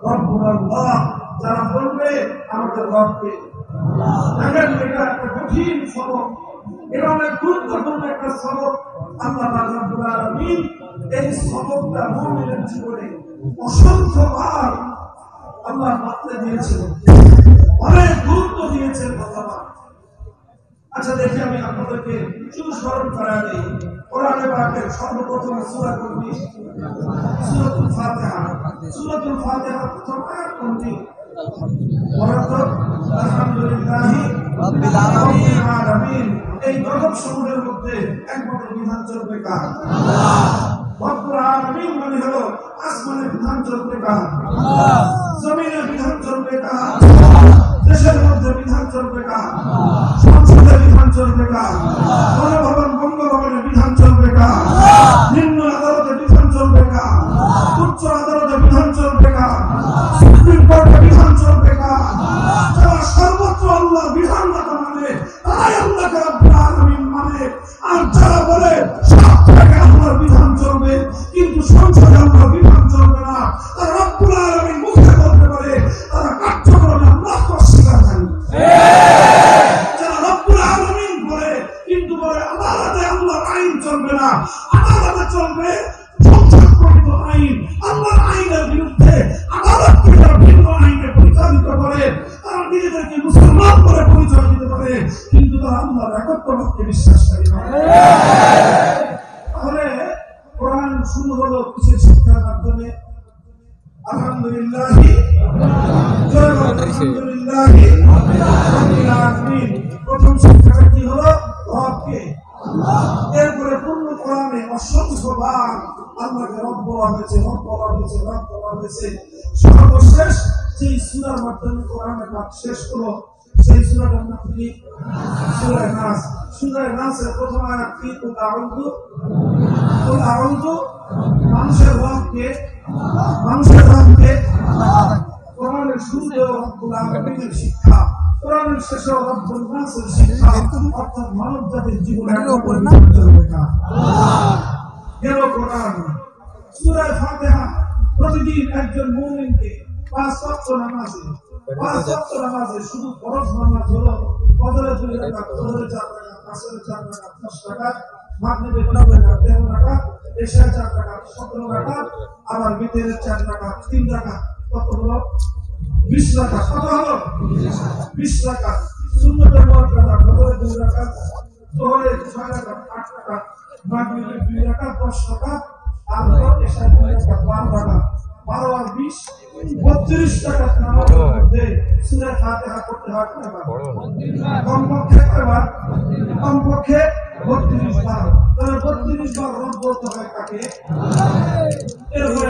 রাব্বুনাল্লাহ, যারা বলবে আমাদের রবকে। দেখেন এটা একটা কঠিন সবক, এটা অনেক গুরুত্বপূর্ণ একটা সবক। আল্লাহ রাব্বুল আলামিন এই সবকটা মুমিনের জীবনে অসংখ্যবার আল্লাহ বাতলে দিয়েছেন, অনেক গুরুত্ব দিয়েছেন আল্লাহ। আচ্ছা দেখি আমি আপনাদেরকে শুধু স্মরণ করা দিই। কোরআনে পাকের সর্বপ্রথম সূরা কোনটি? সূরাতুল ফাতিহা। সূরাতুল ফাতিহার প্রথম আয়াত কোনটি? আলহামদুলিল্লাহি রাব্বিল আলামিন। এই জগৎ সমূহের মধ্যে একমাত্র বিধান চলবে কার? আল্লাহ। রব্বুল আলামিন মানে হলো আসমানের বিধান চলবে কার? আল্লাহ। জমিনের বিধান চলবে কার? আল্লাহ। দেশের মধ্যে বিধান চলবে কার? আল্লাহ। সংসদের বিধান চলবে কার? আল্লাহ। গণভবন বঙ্গভবনের বিধান চলবে কার? আল্লাহ। নিম্ন আদালতে বিধান চলবে কার? আল্লাহ। উচ্চ আদালতে বিধান চলবে কার? আল্লাহ। সুপ্রিম কোর্টে বিধান চলবে কার? আল্লাহ। যারা সর্বত্র আল্লাহর বিধান দাতা মানে তারাই আল্লাহকে রব্বুল আলামিন মানে। আর যারা বলে সব জায়গায় আল্লাহর বিধান চলবে কিন্তু সংসদে আল্লাহর বিধান চলবে না, তারা রব্বুল আলামিন মুখে বলতে পারে, তারা কার্যক্রমে আল্লাহকে অস্বীকারকারী। যারা রব্বুল আলামিন বলে কিন্তু বলে আদালতে আল্লাহর আইন চলবে না, আদালতে চলবে সংসদপ্রণীত আইন, আল্লাহর আইনের বিরুদ্ধে আদালতকে যারা ভিন্ন আইনে পরিচালিত করে তারা নিজেদেরকে মুসলমান বলে পরিচয় দিতে পারে কিন্তু তারা আল্লাহর একত্ববাদকে বিশ্বাসকারী নয়। তাহলে কোরআন শুরু হলো কিসের শিক্ষার মাধ্যমে? আলহামদুলিল্লাহি আলহামদুলিল্লাহি রাব্বিল আলামিন। প্রথম শিক্ষাটা কি হলো? রবকে। এরপরে পূর্ণ কোরআনে অসংখ্যবার আল্লাহকে রব বলা হয়েছে, রব বলা হয়েছে, রব বলা হয়েছে। সর্বশেষ যেই সূরার মাধ্যমে কোরআনের পাঠ শেষ হলো সেই সূরাটার নাম কি? সূরা নাস। সূরা নাসের প্রথম আয়াত কি? কুল আউযু মানুষের রবকে, মানুষের রবকে। কোরআনের শুরুতে রব্বুল আলামিনের শিক্ষা, কোরআনের শেষে রব্বুল নাসের শিক্ষা, অর্থাৎ মানব জাতির জীবনের উপর চলবে কার? আল্লাহ। গেল কোরআন। সূরা ফাতিহা প্রতিদিন একজন মুমিনকে 5 ওয়াক্ত নামাজে, 5 ওয়াক্ত নামাজে শুধু ফরজ নামাজ হলো ফজরে 2 রাকাত, যোহরে 4 রাকাত, আসরে 4 রাকাত 10 রাকাত, মাগরিবে 9 রাকাত 13 রাকাত, এশায় 4 রাকাত 17 রাকাত, আবার বিতরে 4 রাকাত 3 রাকাত, কত হলো? 20 রাকাত। কত হলো? 20 রাকাত। সুন্নতের মুআক্কাদা ফজরে 2 রাকাত, যোহরে 6 রাকাত 8 রাকাত, মাগরিবে 2 রাকাত 10 রাকাত, আর এশায় 2 রাকাত 12 রাকাত। 12 আর 20 32 রাকাত নামাজের মধ্যে সূরা ফাতিহা পড়তে হয় কয়বার? কমপক্ষে কয়বার? কমপক্ষে 32 বার। তাহলে 32 বার রব বলতে হয় কাকে? এরপরে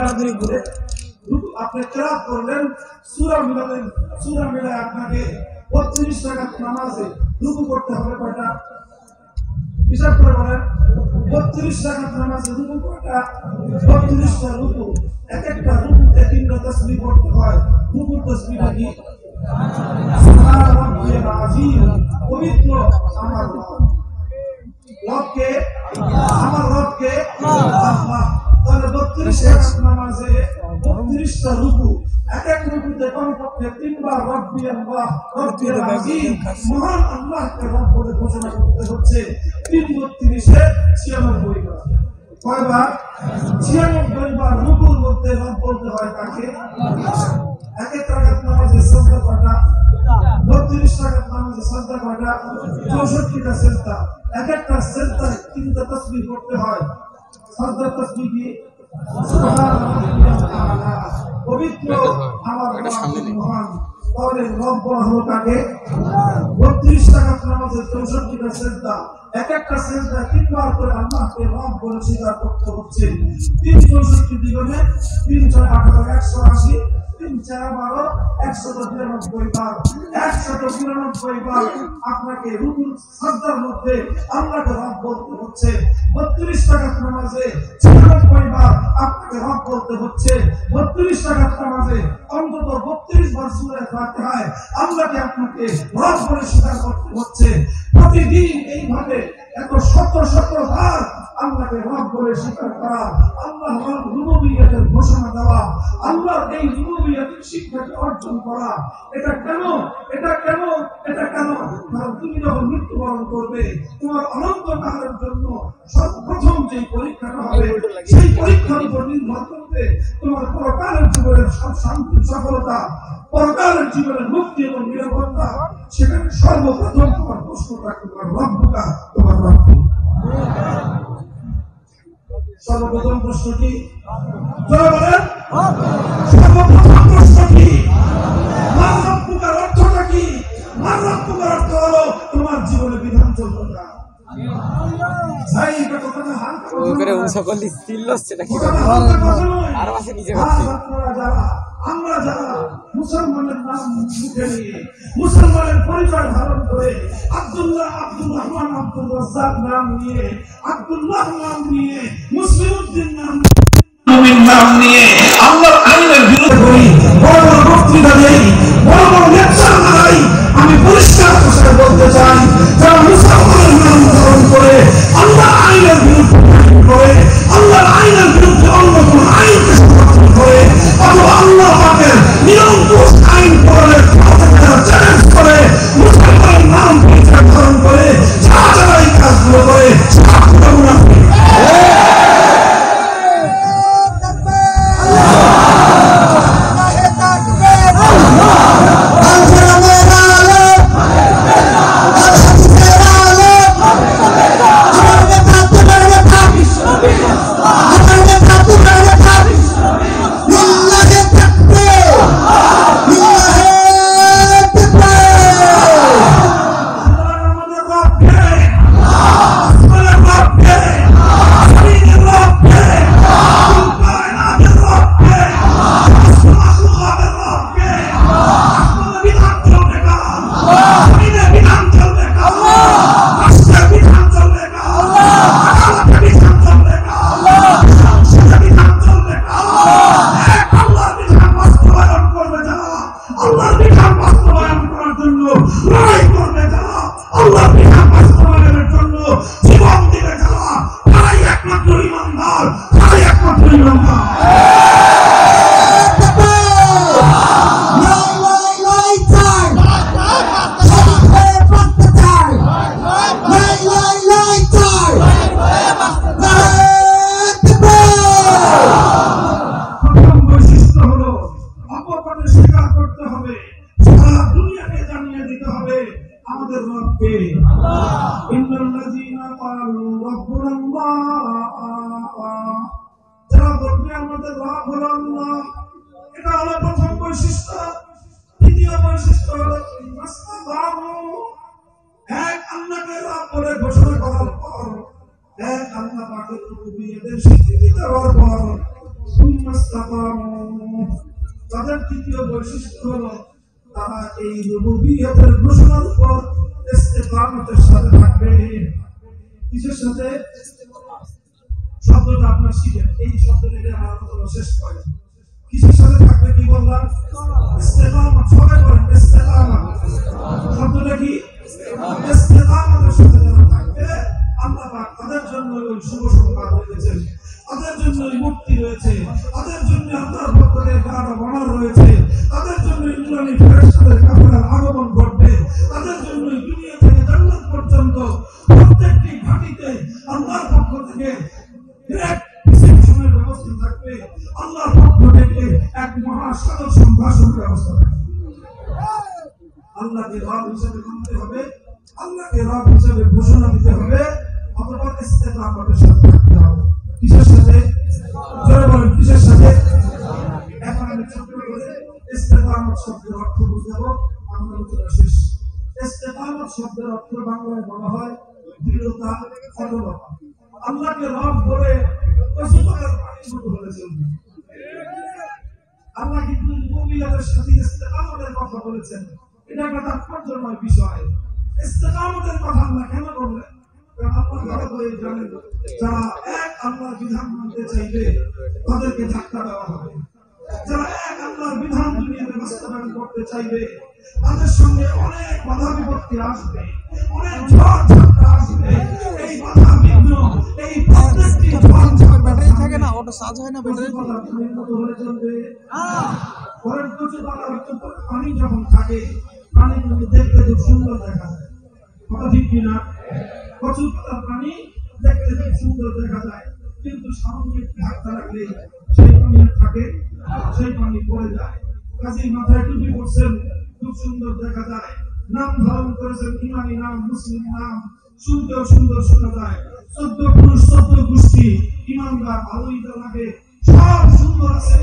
আপনি কেরাত করলেন, সূরা মিলালেন, সূরা মিলায় আপনাকে 32 রাকাত নামাজে রুকু করতে হবে কয়টা? হিসাব করে বলেন। 32 রাকাত নামাজে রুকু কয়টা? 32টা রুকু। এক একটা রুকুতে 3টা তাসবিহ পড়তে হয়। রুকুর তাসবিহটা কি? সুবহান রাব্বিয়াল আযীম। পবিত্র রবকে আমার রবকে আল্লাহ। তাহলে 32 রাকাত নামাজে 32টা রুকু, এক এক রুকুতে কমপক্ষে 3 বার রব্বি আল্লাহ রব্বিল আযীম মহান আল্লাহকে রব বলে ঘোষণা করতে হচ্ছে। 3 32 96 বার। কয়বার? 96 বার রুকুর মধ্যে রব বলতে হয় কাকে? এক এক রাকাত নামাজে সাজদা কয়টা? 32 রাকাত নামাজে সাজদা কয়টা? 64টা সাজদা। এক একটা সাজদায় 3টা তাসবিহ করতে হয়। সাজদা তাসবিহ কি? সুবহানাল্লাহ, পবিত্র আমার মহান। তাহলে রব বলা হলো কাকে? 32 রাকাত নামাজে 64টা সাজদা, এক একটা সাজদা 3 বার করে আল্লাহকে রব বলে স্বীকার করতে হচ্ছে। 3 64 দ্বিগুণে 3 6 18 180, 3 4 12 192 বার। 192 বার আপনাকে রুকুর সাজদার মধ্যে আল্লাহকে রব বলতে হচ্ছে। 32 রাকাত নামাজে 96 বার আপনাকে রব বলতে হচ্ছে। 32 রাকাত নামাজে অন্তত 32 বার সূরা ফাতিহায় আল্লাহকে আপনাকে রব বলে স্বীকার করতে হচ্ছে। প্রতিদিন এইভাবে এত শত শত বার আল্লাহকে রব বলে স্বীকার করা, আল্লাহর রুবুবিয়তের ঘোষণা দেওয়া, আল্লাহর এই রুবুবিয়তের শিক্ষাকে অর্জন করা। এটা কেন? এটা কেন? এটা কেন? কারণ তুমি যখন মৃত্যুবরণ করবে, তোমার অনন্তকালের জন্য সর্বপ্রথম যে পরীক্ষাটা হবে, সেই পরীক্ষার উপর নির্ভর করবে তোমার পরকালের জীবনের সব শান্তি সফলতা, পরকালের জীবনের মুক্তি এবং নিরাপত্তা। সেখানে সর্বপ্রথম তোমার প্রশ্ন থাকবে তোমার রব্বুকা, তোমার রব। সর্বপ্রথম প্রশ্ন কি? জোরে বলেন। সর্বপ্রথম প্রশ্ন কি? মার রব্বুকার অর্থটা কি? মার রব্বুকার অর্থ হলো তোমার জীবনে বিধান চলবে না। ভাই এটা কথাটা হালকা করে সকল ছিল সেটা কি আর মাসে নিজে আমরা যারা মুসলমানের নাম মুখে নিয়ে মুসলমানের পরিচয় ধারণ করে আব্দুল্লাহ, আব্দুর রহমান, আব্দুর রাজ্জাক নাম নিয়ে, আব্দুল্লাহ নাম নিয়ে, মুসলিম উদ্দিন নাম নিয়ে আল্লাহর আইনের বিরোধ করি, বড় বড় বক্তৃতা দেই, বড় বড় লেকচার মারাই, আমি পরিষ্কার ভাষায় বলতে চাই, যারা মুসলমানের নাম ধারণ করে আল্লাহর আইনের বিরুদ্ধে করে, আল্লাহর আইনের বিরুদ্ধে অন্য কোন আইনকে সমর্থন করে, অথবা আল্লাহ পাকের নিরঙ্কুশ আইন প্রণয়নের চ্যালেঞ্জ করে, মুসলমানের নাম পরিচয় ধারণ করে যারা এই কাজগুলো করে তাদের তৃতীয় বৈশিষ্ট্য হলো তারা এই রুবুবিয়তের ঘোষণার উপর ইস্তেকামতের সাথে থাকবে। কিসের সাথে? শব্দটা আপনার শিখেন, এই শব্দটা আমার কথা শেষ করে। কিসের সাথে থাকবে? কি বললাম? ইস্তেকামত। সবাই বলেন ইস্তেকামত। শব্দটা কি? ইস্তেকামতের সাথে আল্লাহকে রব হিসেবে মানতে হবে, আল্লাহকে রব হিসেবে ঘোষণা দিতে হবে, অথবা ইস্তেকামতের সাথে থাকতে হবে। কিসের সাথে? জোরে বলেন, কিসের সাথে? এখন আমি ছোট করে ইস্তেকামত শব্দের অর্থ বুঝাবো, আমার আলোচনা শেষ। ইস্তেকামত শব্দের অর্থ বাংলায় বলা হয় দৃঢ়তা, অটলতা। আল্লাহকে রব বলে কচু পাতার পানির মতো হলে চলবে। আল্লাহ কিন্তু মুমিনদের সাথে ইস্তেকামতের কথা বলেছেন, এটা একটা তাৎপর্যময় বিষয়। ইস্তেকামতের কথা আল্লাহ কেন বললেন? কারণ আল্লাহ ভালো করে জানেন, যারা এক আল্লাহর বিধান মানতে চাইবে তাদেরকে ধাক্কা দেওয়া হবে। যারা এক আল্লাহর বিধান দুনিয়াতে বাস্তবায়ন করতে চাইবে তাদের সঙ্গে অনেক বাধা বিপত্তি আসবে, অনেক ঝড় ঝাপটা আসবে। এই বাধা বিঘ্ন, এই প্রত্যেকটি ঝড় ব্যাটারি থাকে না, ওটা চার্জ হয় না, ব্যাটারি হলে চলবে। ঘরের কচু পাতার পানি যখন থাকে, পানি কিন্তু দেখতে খুব সুন্দর দেখা যায়, কথা ঠিক কিনা? কচু পাতার পানি দেখতে খুব সুন্দর দেখা যায়, কিন্তু সামগ্রিক ধাক্কা লাগলে সেই পানি থাকে, সেই পানি পড়ে যায়। কাজী মাথায় টুপি পরছেন, খুব সুন্দর দেখা যায়, নাম ধারণ করেছেন ইমানি নাম, মুসলিম নাম, শুনতেও সুন্দর শোনা যায়, 14 পুরুষ 14 গোষ্ঠী ইমানদার, ভালোই তো লাগে, সব সুন্দর আছে,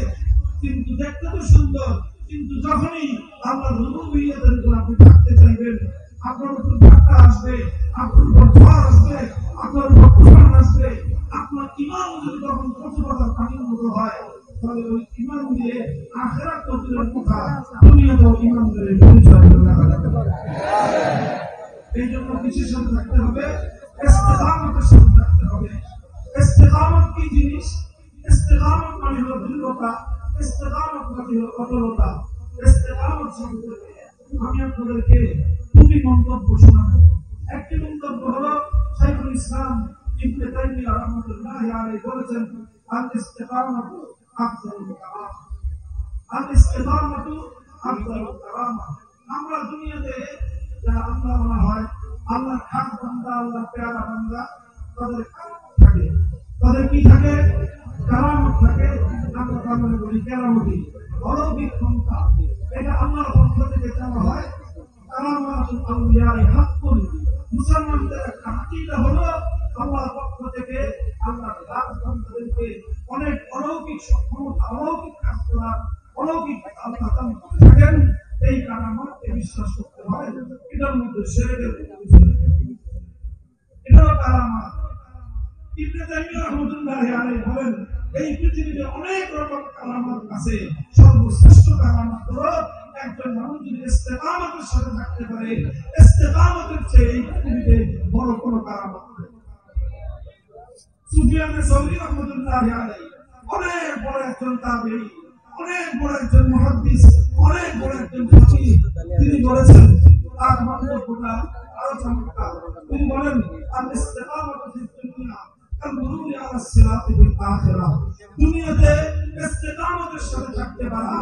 কিন্তু দেখতে তো সুন্দর, কিন্তু যখনই আল্লাহর রুবুবিয়্যতের উপর আপনি থাকতে চাইবেন, আপনার উপর ধাক্কা আসবে, আপনার উপর ঝড় আসবে, আপনার উপর তুফান আসবে, আপনার ঈমান যদি তখন কচু পাতার পানির মতো হয়, তাহলে ওই ঈমান দিয়ে আখিরাত তো দূরের কথা, দুনিয়াতেও ঈমানদারের পরিচয় দেখা যেতে পারে। এই জন্য কিসের সাথে থাকতে হবে? ইস্তেকামতের সাথে থাকতে হবে। ইস্তেকামত কি জিনিস? ইস্তেকামত মানে হলো দৃঢ়তা, ইস্তেকামত মানে হলো অটলতা। ইস্তেকামত সম্পর্কে আমি আপনাদেরকে দুটি মন্তব্য শোনাবো। একটি মন্তব্য হলো শাইখুল ইসলাম ইবনে তাইমিয়া রাহমাতুল্লাহি আলাইহি বলেছেন, আল ইস্তিকামাতু আফদালুল কারামা। আল ইস্তিকামাতু আফদালুল কারামা। আমরা দুনিয়াতে যারা আল্লাহ বলা হয়, আল্লাহর খাস বান্দা, আল্লাহর পেয়ারা বান্দা, তাদের কারামত থাকে। তাদের কি থাকে? কারামত থাকে। আমরা তাদের বলি কেরামতি, অলৌকিক ক্ষমতা। এটা আল্লাহর পক্ষ থেকে চাওয়া হয়। কারামাতুল আউলিয়ায়ে হাক্কুন। মুসলমানদের একটা আকীদা হলো আল্লাহর পক্ষ থেকে আল্লাহর খাস বান্দাদেরকে অনেক অলৌকিক সক্ষমতা, অলৌকিক কাজ করার, অলৌকিক আল্লাহ দান করে থাকেন। এই কারামতকে বিশ্বাস করতে হয়। এটার মধ্যে শিরকের এটাও কারামত। ইবনে তাইমিয়া রাহমাতুল্লাহি আলাইহি বলেন, এই পৃথিবীতে অনেক রকম কারামত আছে, সর্বশ্রেষ্ঠ কারামত হলো একজন মানুষ যদি ইস্তেকামতের সাথে থাকতে পারে, ইস্তেকামতের চেয়ে এই পৃথিবীতে বড় কোনো কারামত নেই। সুফিয়ান সাউরি রাহমাতুল্লাহি আলাইহি অনেক বড় একজন তাবেঈ, অনেক বড় একজন মুহাদ্দিস, অনেক বড় একজন ফাকিহ। তিনি বলেছেন, তার মন্তব্যটা আরো চমৎকার। তিনি বলেন, আল ইস্তিকামাতু ফিদ দুনিয়া কাল মুরুরি আলা সিরাতি ফিল আখিরাহ। দুনিয়াতে ইস্তিকামতের সাথে থাকতে পারা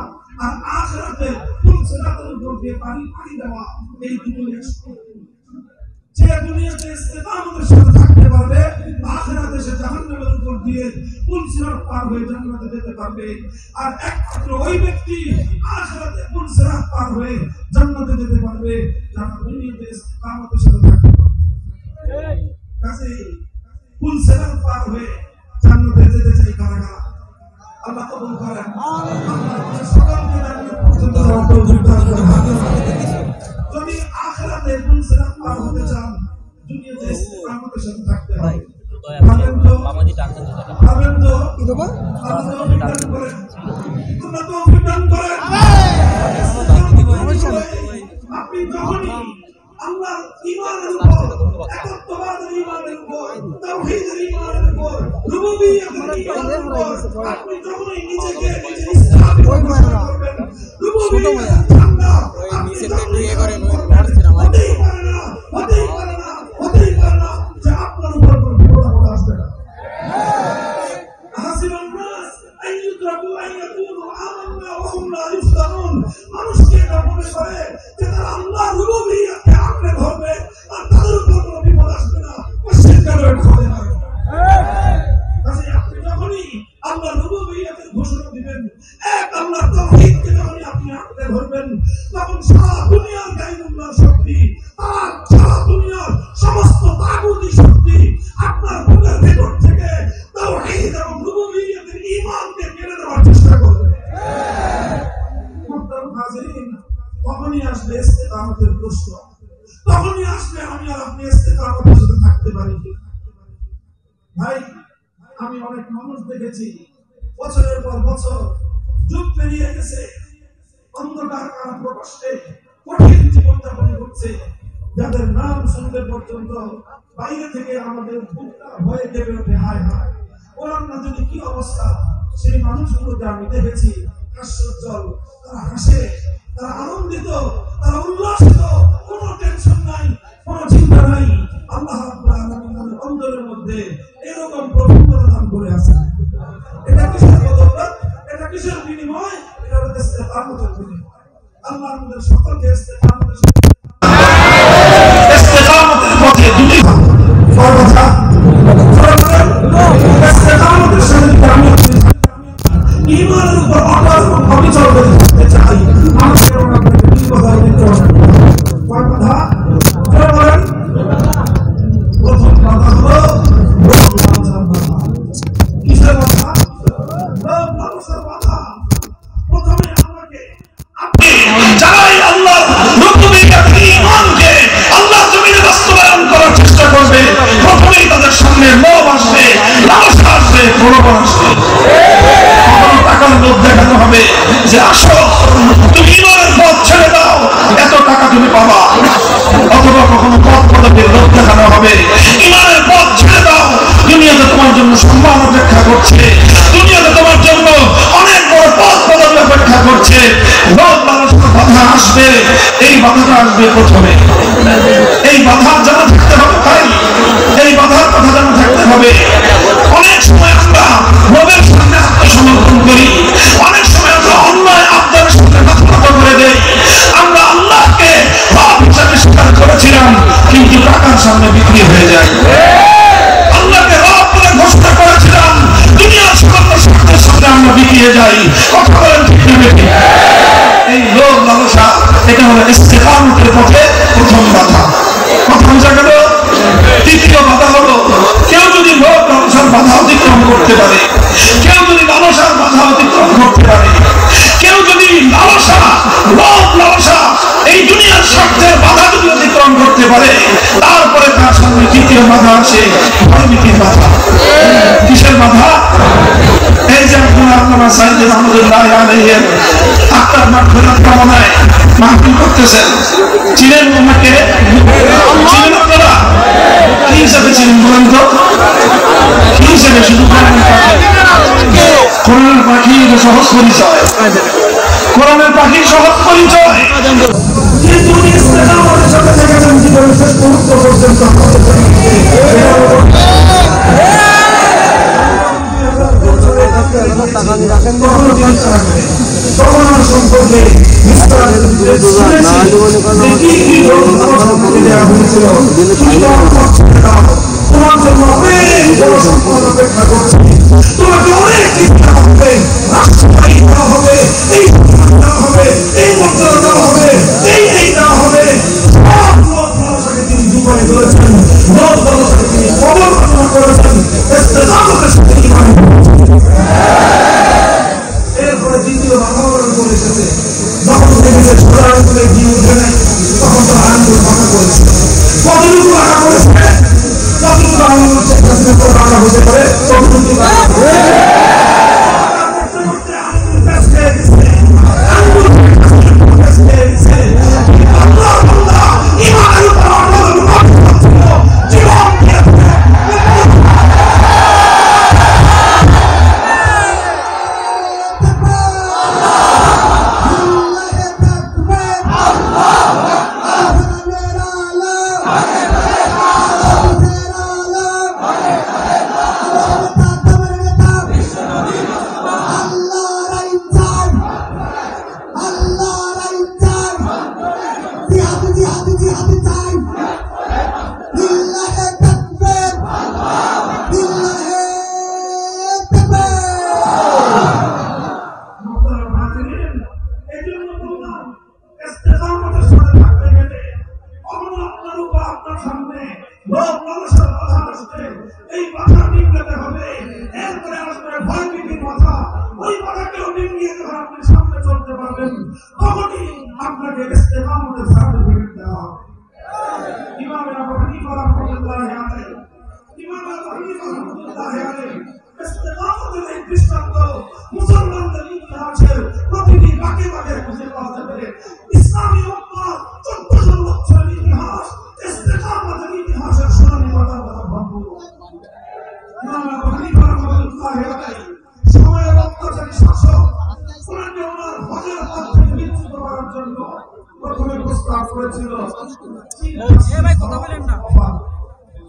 আর আখিরাতে পুল সিরাতের উপর দিয়ে পানি দেওয়া, এই দুটো একসাথে। যে দুনিয়াতে ইস্তিকামতের সাথে থাকতে পারবে, আখিরাতে সে জাহান্নামের উপর দিয়ে পুল সিরাত পার হয়ে জান্নাতে যেতে পারবে। আর একমাত্র ওই ব্যক্তি আখিরাতে পুল সিরাত পার হয়ে জান্নাতে যেতে পারবে যারা দুনিয়াতে ইস্তিকামতের সাথে থাকতে পারবে। কাজেই পুল সিরাত পার হয়ে জান্নাতে যেতে চাই কারা কারা? আল্লাহ কবুল করেন। আল্লাহ সকলকে জান্নাত পর্যন্ত তৌফিক দান করেন। যদি আখিরাতে পুল সিরাত পার হতে চান, দুনিয়াতে ইস্তিকামতের সাথে থাকতে হবে। ভাবেন তো কি দেবো? আল্লাহ তৌফিক দান করেন। আল্লাহ তৌফিক দান করেন। আপনি যখনই আল্লাহর ঈমানের উপর, একত্ববাদের ঈমানের উপর, তাওহীদের ঈমানের উপর, রুবুবিয়্যতের ঈমানের উপর আপনি যখনই নিজেকে স্থাপিত করবেন, রুবুবিয়্যতের ঠান্ডা আপনি যখনই করেন, হতেই পারে না, হতেই পারে না, হতেই পারে না যে আপনার উপর কোনো বিপদ আসবে না। হাসিবান নাস আন ইউতরাকু আন ইয়াকুলু আমান্না ওয়া হুম লা ইফতানুন। মানুষ কি এটা মনে করে যে তারা আল্লাহর রুবুবিয়্যতকে আঁকড়ে ধরবে আর তাদের উপর কোনো বিপদ আসবে না? মুশরিক কেন এটা হবে না? কাজেই আপনি যখনই আল্লাহর রুবুবিয়্যতের ঘোষণা দিবেন, এক আল্লাহর তাওহীদকে যখনই আপনি আঁকড়ে ধরবেন, তখন সারা দুনিয়ার গায়বুল্লাহ তখনই আসবে আমি আর আপনি ইস্তেকামতের সাথে থাকতে পারি। ভাই, আমি অনেক মানুষ দেখেছি বছরের পর বছর, যুগ পেরিয়ে গেছে, অন্ধকার প্রকোষ্ঠে কঠিন জীবনযাপন করছে, যাদের নাম শুনলে পর্যন্ত বাইরে থেকে আমাদের বুকটা ভয়ে কেঁপে ওঠে, হায় হায় ওরা না যদি কি অবস্থা। সেই মানুষগুলোকে আমি দেখেছি হাস্যোজ্জ্বল, তারা হাসে, তারা আনন্দিত, তারা উল্লাসিত, কোনো টেনশন নাই, কোনো চিন্তা নাই। আল্লাহ রাব্বুল আলামিন তাদের অন্তরের মধ্যে এরকম প্রফুল্লতা দান করে আছেন। এটা কিসের বদৌলত? এটা কিসের বিনিময়? এটা হলো ইস্তেকামতের বিনিময়। আল্লাহ আমাদের সকলকে ইস্তেকামতের পথে দুটি কথা ইস্তেকামতের সাথে আমি ঈমানের উপর অটল এবং অবিচল করে থাকতে চাই। আমাদের আপনাকে কি কথা বলতে হবে? কয় কথা জোরে বলেন। প্রথম কথা হলো কিসের কথা? মানুষের কথা। প্রথমে আমাকে আপনি যারাই আল্লাহ রুবুবিয়্যাতের ঈমানকে আল্লাহ জমিনে বাস্তবায়ন করার চেষ্টা করবে, প্রথমেই তাদের সামনে লোভ আসবে, লালসা আসবে, প্রলোভন আসবে। টাকার লোভ দেখানো হবে যে আসো তুমি ঈমানের পথ ছেড়ে দাও, এত টাকা তুমি পাবা। অথবা কখনো পথ পদকের লোভ দেখানো হবে, ঈমানের পথ ছেড়ে দাও, দুনিয়াতে তোমার জন্য সম্মান অপেক্ষা করছে, দুনিয়াতে তোমার জন্য অনেক বড় পথ পদক অপেক্ষা করছে। লোভ লালসার বাধা আসবে, এই বাধাটা আসবে প্রথমে। এই বাধা যেন থাকতে হবে ভাই, এই বাধার কথা যেন থাকতে হবে। অনেক সময় আমরা লোভের সামনে আত্মসমর্পণ করি, অনেক সময় আমরা অন্যায় আবদারের সাথে মাথা করে দেই। আমরা আল্লাহকে রব হিসাবে স্বীকার করেছিলাম, কিন্তু টাকার সামনে বিক্রি হয়ে যায়। আল্লাহকে রব বলে ঘোষণা করেছিলাম, দুনিয়ার সকল স্বার্থের সাথে আমরা বিক্রিয়ে যাই। কথা বলেন ঠিক না ঠিক? এই লোভ লালসা, এটা হলো ইস্তেকামতের পথে প্রথম বাধা। কথা বোঝা গেল? দ্বিতীয় বাধা হলো কেউ যদি লোভ লালসার বাধা অতিক্রম করতে পারে, কেউ যদি লালসার বাধা অতিক্রম করতে পারে, কেউ যদি লালসা, লোভ লালসা, এই দুনিয়ার স্বার্থের বাধা যদি অতিক্রম করতে পারে, তারপরে তার সামনে তৃতীয় বাধা আছে ভয়ভীতির বাধা। কিসের বাধা? এই যে আপনারা আল্লামা সাইয়্যিদ রহমাতুল্লাহ আলাইহির আত্মার মাগফিরাত কামনায় মাহফিল করতেছেন, চিনেন ওনাকে? চিনেন আপনারা? কি হিসাবে চিনেন বলেন তো? কি হিসাবে? শুধু কোরআনের পাখি সহজ পরিচয়, কোরআনের পাখির সহজ পরিচয়। কিন্তু ইসলামের সাথে দেখেছেন জীবনের শেষ মুহূর্ত পর্যন্ত সম্পর্কে তোমার জন্য অনেক বড় সম্পদ অপেক্ষা করছে, তোমাকে অনেক চিন্তা হবে, রাষ্ট্রবাহী দেওয়া হবে, এই দেওয়া হবে, এই মর্যাদা দেওয়া হবে, এই দেওয়া হবে। সব লোক মানুষকে তিনি জীবনে ধরেছেন, লোক মানুষকে তিনি কবর কামনা করেছেন, ইস্তেকামতের সাথে ঈমান করেছেন। এরপরে দ্বিতীয় আন্দোলন করে এসেছে, যখন দেখেছে ছোট আন্দোলনে দিয়ে উঠে নাই, তখন তারা আন্দোলন ভাঙা করেছে। কতটুকু ভাঙা করেছে? যতটুকু আন্দোলন শেখ হাসিনার পর ভাঙা হতে পারে ততটুকু আপনাকে ইস্তেকামতের সার্টিফিকেট দেওয়া হবে। আবু হানিফা রাহমাতুল্লাহি আলাইহি ইমাম আবু হানিফা রাহমাতুল্লাহি আলাইহি ইস্তেকামতের এই দৃষ্টান্ত মুসলমানদের ইতিহাসের প্রতিটি বাঁকে বাঁকে খুঁজে পাওয়া যাবে। ইসলামী উম্মাহ 1400 বছরের ইতিহাস ইস্তেকামতের ইতিহাসের সোনালী পাতার দ্বারা ভরপুর। ইমাম আবু হানিফা রাহমাতুল্লাহি আলাইহি সময়ের অত্যাচারী শাসক ওনাকে ওনার হজের পথ থেকে বিচ্যুত করার জন্য প্রথমে প্রস্তাব করেছিল। ভাই কথা বলেন না।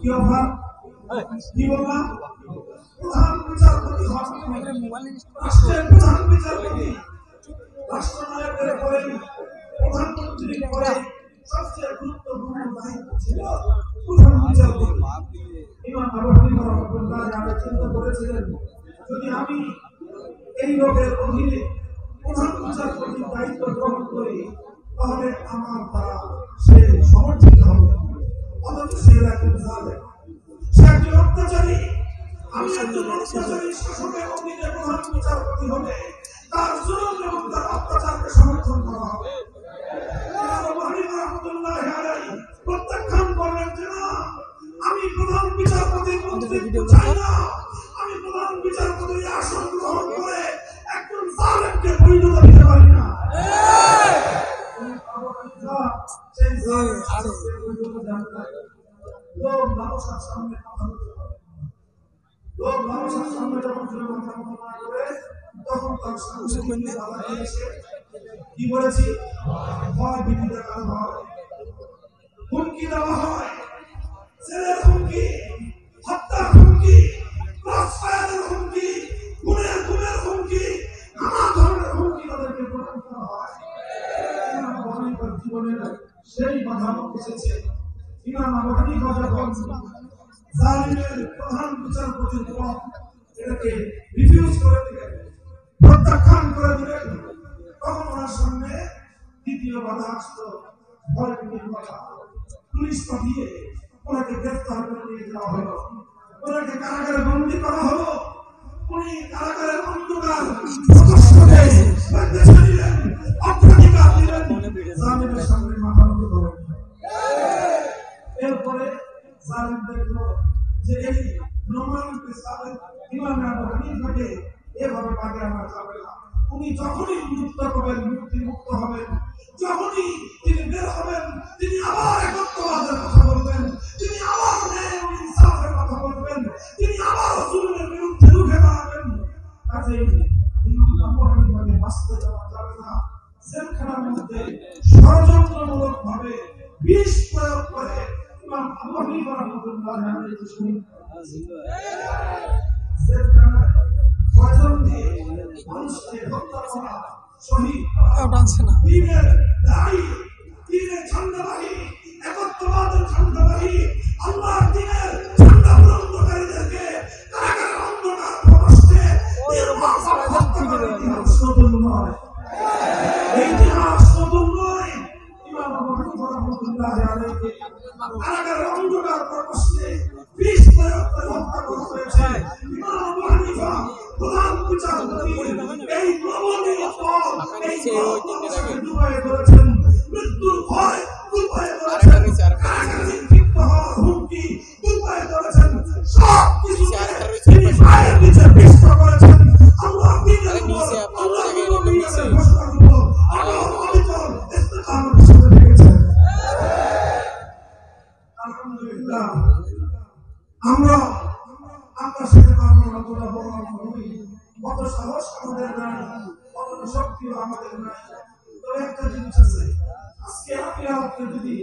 কি অফার? কি বললাম? প্রধান বিচারপতি হবেন, রাষ্ট্রের প্রধান বিচারপতি, রাষ্ট্রনায়কের পরে প্রধানমন্ত্রীর পরে সবচেয়ে গুরুত্বপূর্ণ দায়িত্ব ছিল প্রধান বিচারপতি। ইমাম আবু হানিফা রাহমাতুল্লাহি আলাইহি চিন্তা করেছিলেন, যদি আমি এই লোকের অধীনে প্রধান বিচারপতির দায়িত্ব গ্রহণ করি তাহলে আমার দ্বারা সে সমর্থিত হবে, অথচ সে একজন জালেম, সে একজন অত্যাচারী। আমি একজন অত্যাচারী শাসকের অধীনে প্রধান বিচারপতি হলে তার জুলুম এবং তার অত্যাচারকে সমর্থন করা হবে। ইমাম আবু হানিফা রাহমাতুল্লাহি আলাইহি প্রত্যাখ্যান করলেন যে না, আমি প্রধান বিচারপতির মন্ত্রিত্ব চাই না, আমি প্রধান বিচারপতির আসন গ্রহণ করে একজন জালেমকে বৈধতা দিতে পারি না। সেই জালেমকে বৈধতা জানতে হবে। লোক মানুষের সামনে কথা বলতে হবে, লোক মানুষের সামনে যখন কথা করে তখন তার সামনে বাধা দিয়ে এসে কি বলেছি, হয় বিধি দেখানো হয়, হুমকি দেওয়া হয়, ছেলের হুমকি, হত্যার হুমকি, ক্রসফায়ারের হুমকি, গুমের হুমকি, নানা ধরনের হুমকি তাদেরকে প্রদান করা হয়। ইমাম আবু হানিফার জীবনের সেই বাধা এসেছে। ইমাম আবু হানিফা যখন জালিমের প্রধান বিচারপতির পদ এটাকে রিফিউজ করে দিলেন, প্রত্যাখ্যান করে দিলেন, তখন ওনার সামনে দ্বিতীয় বাধা আসলো, ভয় ভীতির বাধা। পুলিশ পাঠিয়ে ওনাকে গ্রেফতার করে নিয়ে যাওয়া হলো, ওনাকে কারাগারে বন্দী করা হলো। উনি কারাগারের অন্ধকার প্রকোষ্ঠে বেঁধে নিলেন, অগ্রাধিকার দিলেন জালিমের সামনে মাথা নত করেন। এরপরে জালিম দেখলো যে এই নরমাল জালিম ইমাম আবু হানিফাকে এভাবে পাগে আনা যাবে না। উনি যখনই মুক্ত হবেন, মুক্ত হবেন, যখনই তিনি বের হবেন, তিনি আবার একত্ববাদের কথা বলবেন, তিনি আবার ন্যায় ও ইনসাফের কথা বলবেন, তিনি আবার জুলুমের বিরুদ্ধে রুখে দাঁড়াবেন। কাজেই ইমাম আবু হানিফাকে বাঁচতে দেওয়া যাবে না। জেলখানার মধ্যে ষড়যন্ত্রমূলক ভাবে বিষ প্রয়োগ করে ইমাম আবু হানিফা রাহমাতুল্লাহি আলাইহি জেলখানায় পয়জন দিয়ে মানুষকে হত্যা করা, শহীদ দিনের দায়ী, দিনের ঝান্ডাবাহী, একত্ববাদের ঝান্ডাবাহী, আল্লাহর দিনের ঝান্ডা বুলন্দকারীদেরকে কারাগারের অন্ধকার প্রকোষ্ঠে নির্মমভাবে হত্যা করার ইতিহাস নতুন নয়। এই ইতিহাস নতুন নয়। ইমাম আবু হানিফা রাহমাতুল্লাহি আলাইহি কারাগারের অন্ধকার প্রকোষ্ঠে বিষ প্রয়োগ করে হত্যা করা হয়েছে। ইমাম আবু হানিফা প্রধান বিচারপতি এই নবনীয় পদ, এই দুবাইয়ে করেছেন, মৃত্যুর ভয় দুবাইয়ে করেছেন, কারাগারে নিক্ষিপ্ত হওয়ার হুমকি দুবাইয়ে করেছেন, সব কিছু তিনি পায়ের নিচে বিষ্ট করেছেন। আল্লাহ দিনের উপর, আল্লাহ নবীর ঘোষণার উপর আল্লাহর অবিচল ইস্তেকামতের সাথে থেকেছেন। আলহামদুলিল্লাহ, আমরা সেটা পারবো না, তোরা বড় নবী, কত সাহস আমাদের নাই, কত শক্তিও আমাদের নাই। তবে একটা জিনিস আছে, আজকে আমি আপনি যদি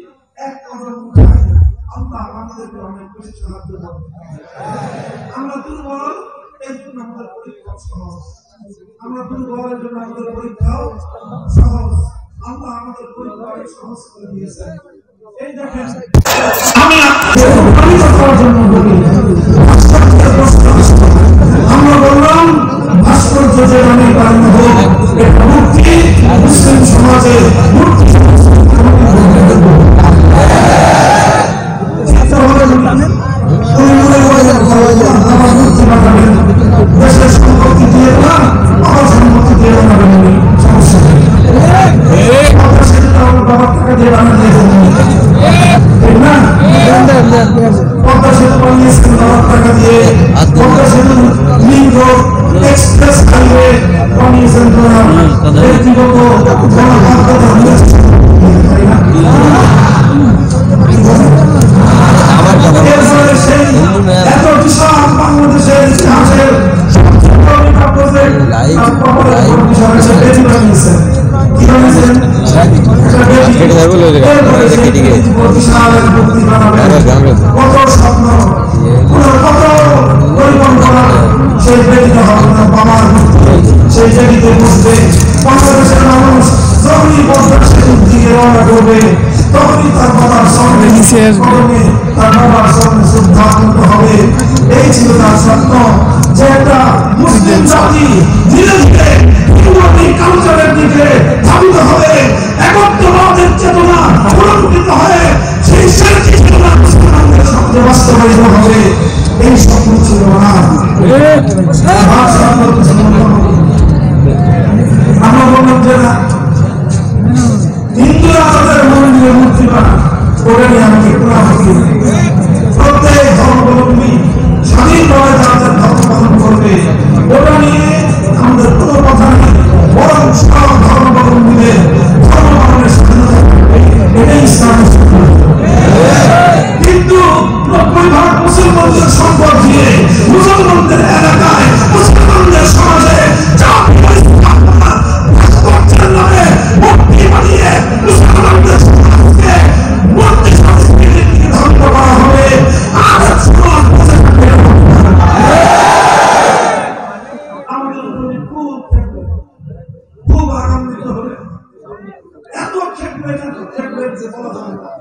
এক কদম উঠাই, আল্লাহ আমাদেরকে অনেক বেশি সাহায্য করবে। আমরা দুর্বল, এই জন্য আমাদের পরীক্ষাও সহজ। আমরা দুর্বলের জন্য আমাদের পরীক্ষাও সহজ। আল্লাহ আমাদের পরীক্ষাকে সহজ করে দিয়েছেন। এই দেখেন, আমি আমরা বললাম ভাস্কর্য যে নামে কারণ হোক, এটা মূর্তি মুসলিম সমাজে মূর্তি দেশের সম্পত্তি দিয়ে না, আমার সম্পত্তি দিয়ে বানাবেন, সমস্যা নেই। বাবার টাকা দিয়ে বানাতে ঠিক না। বানিয়েছেন টাকা দিয়ে, কত সেতু লিঙ্ক রোড, এক্সপ্রেস হাইওয়ে বানিয়েছেন তারা ব্যক্তিগত জনগণকে দিয়েছেন, তাই না? এরপরে সেই এত বিশাল বাংলাদেশের ইতিহাসের সবচেয়ে বড় প্রজেক্ট কি বানিয়েছেন? কত স্বপ্ন, কত পরিকল্পনা, সেই বেদিতে হবে না বাবার সেই বেদিতে বসবে বাংলাদেশের মানুষ যখনই পদ্মা সেতুর দিকে রওনা করবে তখনই তার বাবার সঙ্গে তার বাবার সঙ্গে শ্রদ্ধা হবে। এই ছিল তার স্বপ্ন যে একটা মুসলিম জাতি ধীরে ধীরে কালচারের দিকে ধাবিত হবে, একত্ববাদের চেতনা পুনরুদ্ধিত হয়ে সেই শান্তি চেতনা মুসলমানদের সঙ্গে বাস্তবায়িত হবে। এই স্বপ্ন ছিল না। আমরা বললাম যে না, হিন্দুরা তাদের মন্দিরে মূর্তি বানায়, ওটা নিয়ে আমাকে পুরা হচ্ছে। প্রত্যেক ধর্মাবলম্বী স্বাধীনভাবে তাদের ধর্ম পালন করবে, ওটা নিয়ে আমাদের কোনো কথা নেই। বরং সব ধর্মাবলম্বীদের ধর্ম পালনের স্বাধীনতা থাকবে, এটাই ইসলামের শিক্ষা। কিন্তু 90% মুসলমানদের সম্পদ দিয়ে মুসলমানদের এলাকায় মুসলমানদের সমাজে নামে মূর্তি বানিয়ে মুসলমানদের সমাজকে মূর্তি সংস্কৃতির দিকে ধ্বংস করা হবে। আর সমাজ বসে থাকবে আমাদের খুব আনন্দিত হবে। এত ক্ষেত্রে যে বলা যাবে না,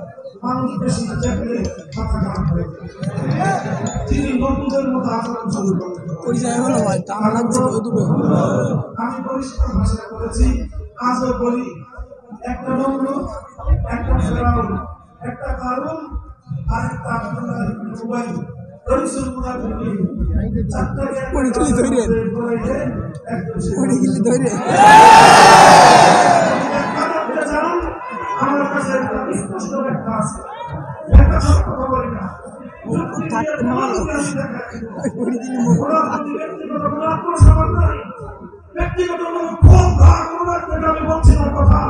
মানুষ বেশি চেপলে মাথা খারাপ হয়ে যায়। তিনি বন্ধুদের মতো আচরণ শুরু করেন। আমি পরিষ্কার ভাষায় বলেছি, আজও বলি, একটা বন্ধু, একটা ফেরাউন, একটা কারণ, আর একটা আব্দুল্লাহ ইবনে উবাই, রইসুল মুনাফিকিন, চারটাকে পড়ে গেলি ধরে আমার কাছে একটা স্পষ্ট ব্যাখ্যা আছে। একটা কথা বলি না, ব্যক্তিগত আমি বলছি না কথা,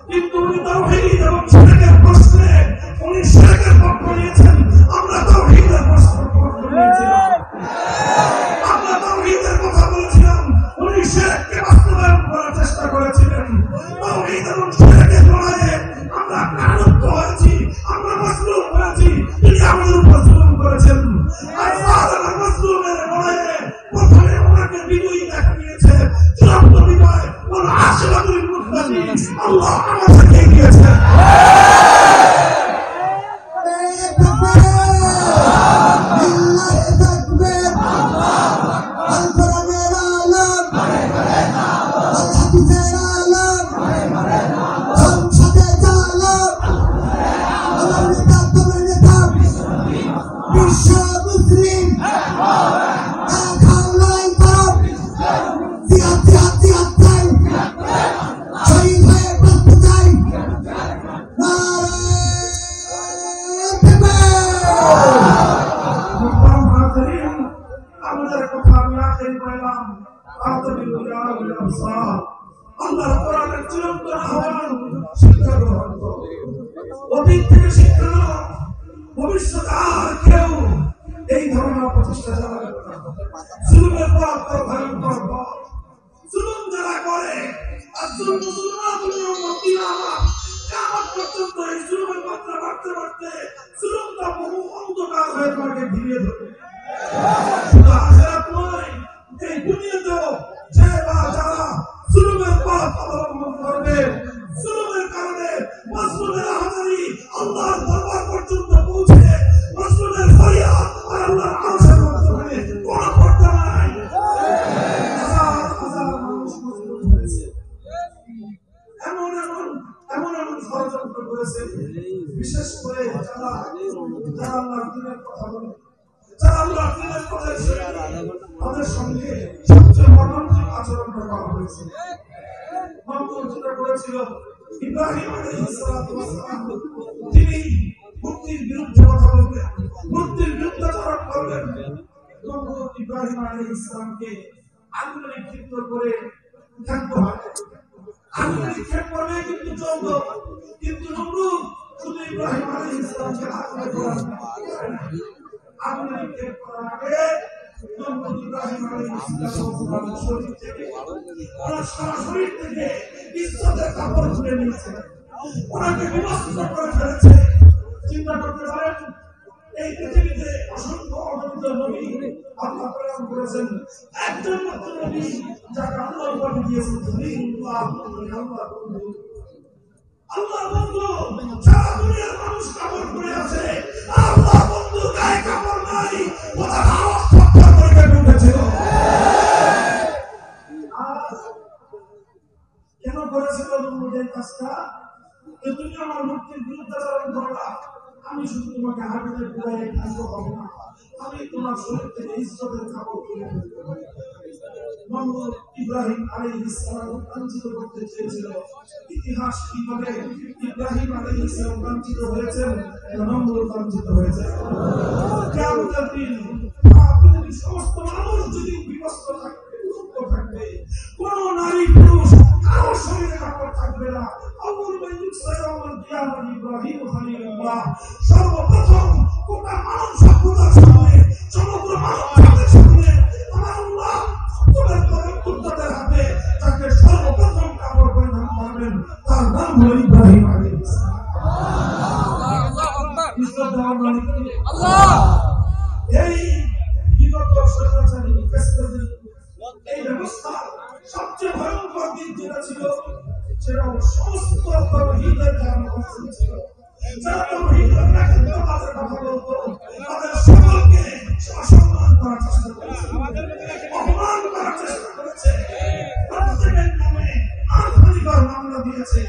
কিন্তু উনি তাওহীদ এবং শিরকের প্রশ্নে উনি শিরকের পক্ষ নিয়েছেন, আমরা তাওহীদের পক্ষ নিয়েছিলাম। আমরা তাওহীদের কথা বলেছিলাম, উনি শিরককে বাস্তবায়ন করার চেষ্টা করেছিলেন। তাওহীদ এবং শিরকের লড়াইয়ে আমরা কারারুদ্ধ হয়েছি, আমরা মাসলুম হয়েছি, তিনি আমাদের উপর জুলুম করেছেন। আর সাধারণ মাসলুমের লড়াইয়ে প্রথমে ওনাকে বিজয়ী দেখা দিয়েছে, চূড়ান্ত বিজয় ওর আশীর্বাদের মুক্তি আল্লাহ আমাদেরকে দিয়েছেন। আল্লাহর কোরআনের চিরন্তন আহ্বান, শিক্ষা গ্রহণ করো, অতীত থেকে শিক্ষা নাও, ভবিষ্যতে আর কেউ এই ধরনের প্রচেষ্টা চালাবে না। জুলুমের পথ ভয়ঙ্কর পথ, জুলুম যারা করে আর কিয়ামত পর্যন্ত এই জুলুমের মাত্রা বাড়তে বাড়তে জুলুমটা বহু অন্ধকার হয়ে তোমাকে ঘিরে ধরবে। শুধু আখিরাত নয়, এই দুনিয়াতেও যে বা যারা জুলুমের পথ অবলম্বন করবে, জুলুমের কারণে মাসলুমের আহাজারি আল্লাহর দরবার পর্যন্ত পৌঁছে মাসলুমের ফরিয়াদ আর আল্লাহর আরশের মাধ্যমে কোনো পর্দা নাই। এমন ষড়যন্ত্র করেছে, বিশেষ করে যারা আল্লাহর দ্বীনের কথা বলে, যারা আল্লাহর দ্বীনের কথা তাদের সঙ্গে সবচেয়ে মর্মান্তিক আচরণ করা হয়েছে। নমরুদ যেটা করেছিল, ইব্রাহিম আলাইহিস সালাতু ওয়াস সালাম তিনি মূর্তির বিরুদ্ধে কথা বলবেন, মূর্তির বিরুদ্ধাচরণ করবেন। নমরুদ ইব্রাহিম আলাইহিস সালামকে আগুনে নিক্ষিপ্ত করে ক্ষান্ত হয়। আগুনে নিক্ষেপ করবে কিন্তু চলতো, কিন্তু নমরুদ শুধু ইব্রাহিম আলাইহিস সালামকে আগুনে পোড়ান না। আগুনে নিক্ষেপ করার আগে নমরুদ ইব্রাহিম আলাইহিস সালামের শরীর থেকে, ওনার সারা শরীর থেকে ইজ্জতের কাপড় খুলে নিয়েছে, ওনাকে বিবস্ত্র করে ফেলেছে। চিন্তা করতে পারেন, এই পৃথিবীতে অসংখ্য অগণিত নবী আল্লাহ প্রেরণ করেছেন, একজন মাত্র নবী যাকে আল্লাহ উপাধি দিয়েছেন খলিলুল্লাহ, আল্লাহ বন্ধু। সারা দুনিয়ার মানুষ কাপড় পরে আছে, আল্লাহ বন্ধু গায়ে কাপড় নাই, ওটার আওয়াজ থরথর করে কেঁপে উঠেছিল। কেন করেছিল নমরুদ এই কাজটা? যে তুমি আমার মূর্তির বিরুদ্ধাচরণ করলা, আমি শুধু তোমাকে আগুনে পুড়াইয়ে খাইতে পাবো না, আমি তোমার শরীর থেকে ইজ্জতের কাপড় খুলে ফেলতে পারি। নমরুদ ইব্রাহিম আলাইহিস সালাম লাঞ্ছিত করতে চেয়েছিল। ইতিহাস কি বলে? ইব্রাহিম আলাইহিস সালাম লাঞ্ছিত হয়েছেন, নমরুদ লাঞ্ছিত হয়েছে। কিয়ামতের দিন পৃথিবীর সমস্ত মানুষ যদি বিবস্ত্র থাকবে, মুক্ত থাকবে, কোন নারী পুরুষ কারো শরীরে কাপড় থাকবে না। আউয়াল মান ইউসায়াউল কিয়ামত ইব্রাহিম খলিলুল্লাহ, সর্বপ্রথম গোটা মানব সভ্যতার সামনে, সমগ্র মানব জাতির সামনে আমার আল্লাহ সকলের পরমপুত্রদের হাতে যাকে সর্বপ্রথম কাপড় পরিধান করবেন, তার নাম হলো ইব্রাহিম আলাইহিস সালাম। আল্লাহ এই বিগত স্বৈরাচারী ফ্যাসিবাদী এই ব্যবস্থা সবচেয়ে ভয়ঙ্কর দিক যেটা ছিল, সেটা হলো সমস্ত তাওহীদের যারা মুসলিম ছিল, যারা তাওহীদের একাত্মবাদের কথা বলতো, তাদের সকলকে অসম্মান করার চেষ্টা করেছে, অপমান করার চেষ্টা করেছে, প্রত্যেকের নামে মানহানিকর মামলা দিয়েছে।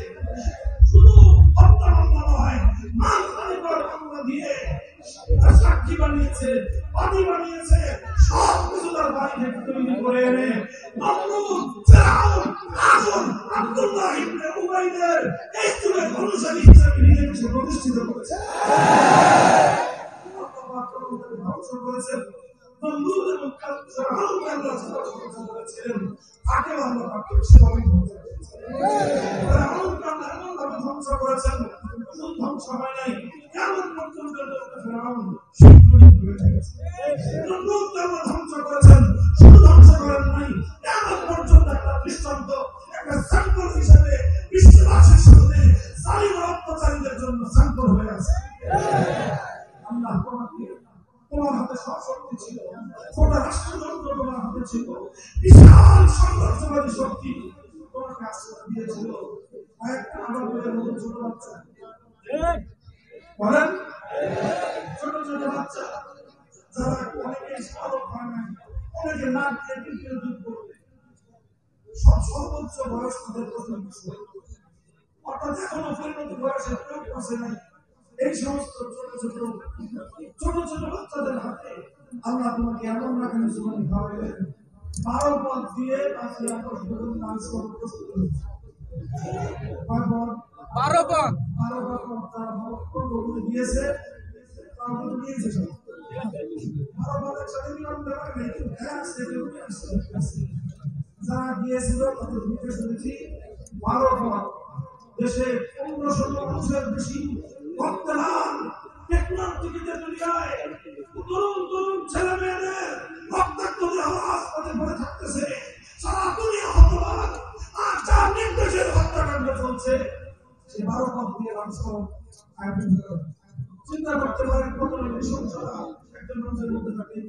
শুধু হত্যা মামলা নয়, মানহানিকর মামলা দিয়ে সাক্ষী বানিয়েছে, বাদী বানিয়েছে, সব কিছু তার বাড়ি থেকে তৈরি করে এনে নমরুদ, ফিরআউন, কারুন, আব্দুল্লাহ ইবনে উবাইদের এই যুগের অনুসারী হিসেবে নিজেকে প্রতিষ্ঠিত করেছে। আল্লাহ তাআলা ধ্বংস করেছেন নমরুদ এবং ফিরআউনকে আল্লাহ ধ্বংস করেছিলেন, তাকে আল্লাহ তাকে সেভাবে ধ্বংস করেছেন। ফিরআউনকে আল্লাহ এমনভাবে ধ্বংস করেছেন, শুধু ধ্বংস হয় নাই, কিয়ামত পর্যন্ত ফিরআউন শীঘ্রই বেঁচে গেছে। নমরুদকে আল্লাহ ধ্বংস করেছেন, শুধু ধ্বংস করেন নাই, কিয়ামত পর্যন্ত একটা দৃষ্টান্ত, একটা স্যাম্পল হিসেবে বিশ্ববাসীর সামনে জালিম অত্যাচারীদের জন্য স্যাম্পল হয়ে আছে। আল্লাহ তোমার হাতে সব শক্তি ছিল, গোটা রাষ্ট্রযন্ত্র তোমার হাতে ছিল, বিশাল সাম্রাজ্যবাদী শক্তি তোমাকে আশ্রয় দিয়েছিল। একটা আদালতের মতো ছোট বাচ্চা বলেন, ছোট ছোট বাচ্চা যারা অনেকে স্মারক হয় না, অনেকে নাক দিয়ে তৃতীয় যুগ করবে, সব সর্বোচ্চ বয়স তাদের ১৫ বছর, অর্থাৎ এখনো পরিণত বয়সের কেউ পৌঁছে নাই। এই সমস্ত ছোট ছোট বাচ্চাদের হাতে আল্লাহ তোমাকে এমন রাখেন জীবন ভাবেন 12 পদ দিয়ে 5 বছর নাচ করে প্রস্তুত হয়েছে। 12 পদ তারা ভক্ত দিয়েছে, তারা দিয়েছে সব 12 পদ একসাথে নিয়ম দেওয়ার নেই, যারা দিয়েছিল তাদের মুখে শুনেছি 12 পদ। দেশে 1500 মানুষের বেশি ভক্তরান টেকনাফ থেকে দুনিয়ায় তরুণ তরুণ ছেলে মেয়েদের রক্তাক্ত দেহ হাসপাতালে পড়ে থাকতেছে, সারা দুনিয়া হতবাক। আর যার নির্দেশের হত্যাকাণ্ড চলছে, সে 12 পদ দিয়ে মানুষকে আয়োজন করে। চিন্তা করতে পারেন কত নৃশংসতা একজন মানুষের মধ্যে থাকে।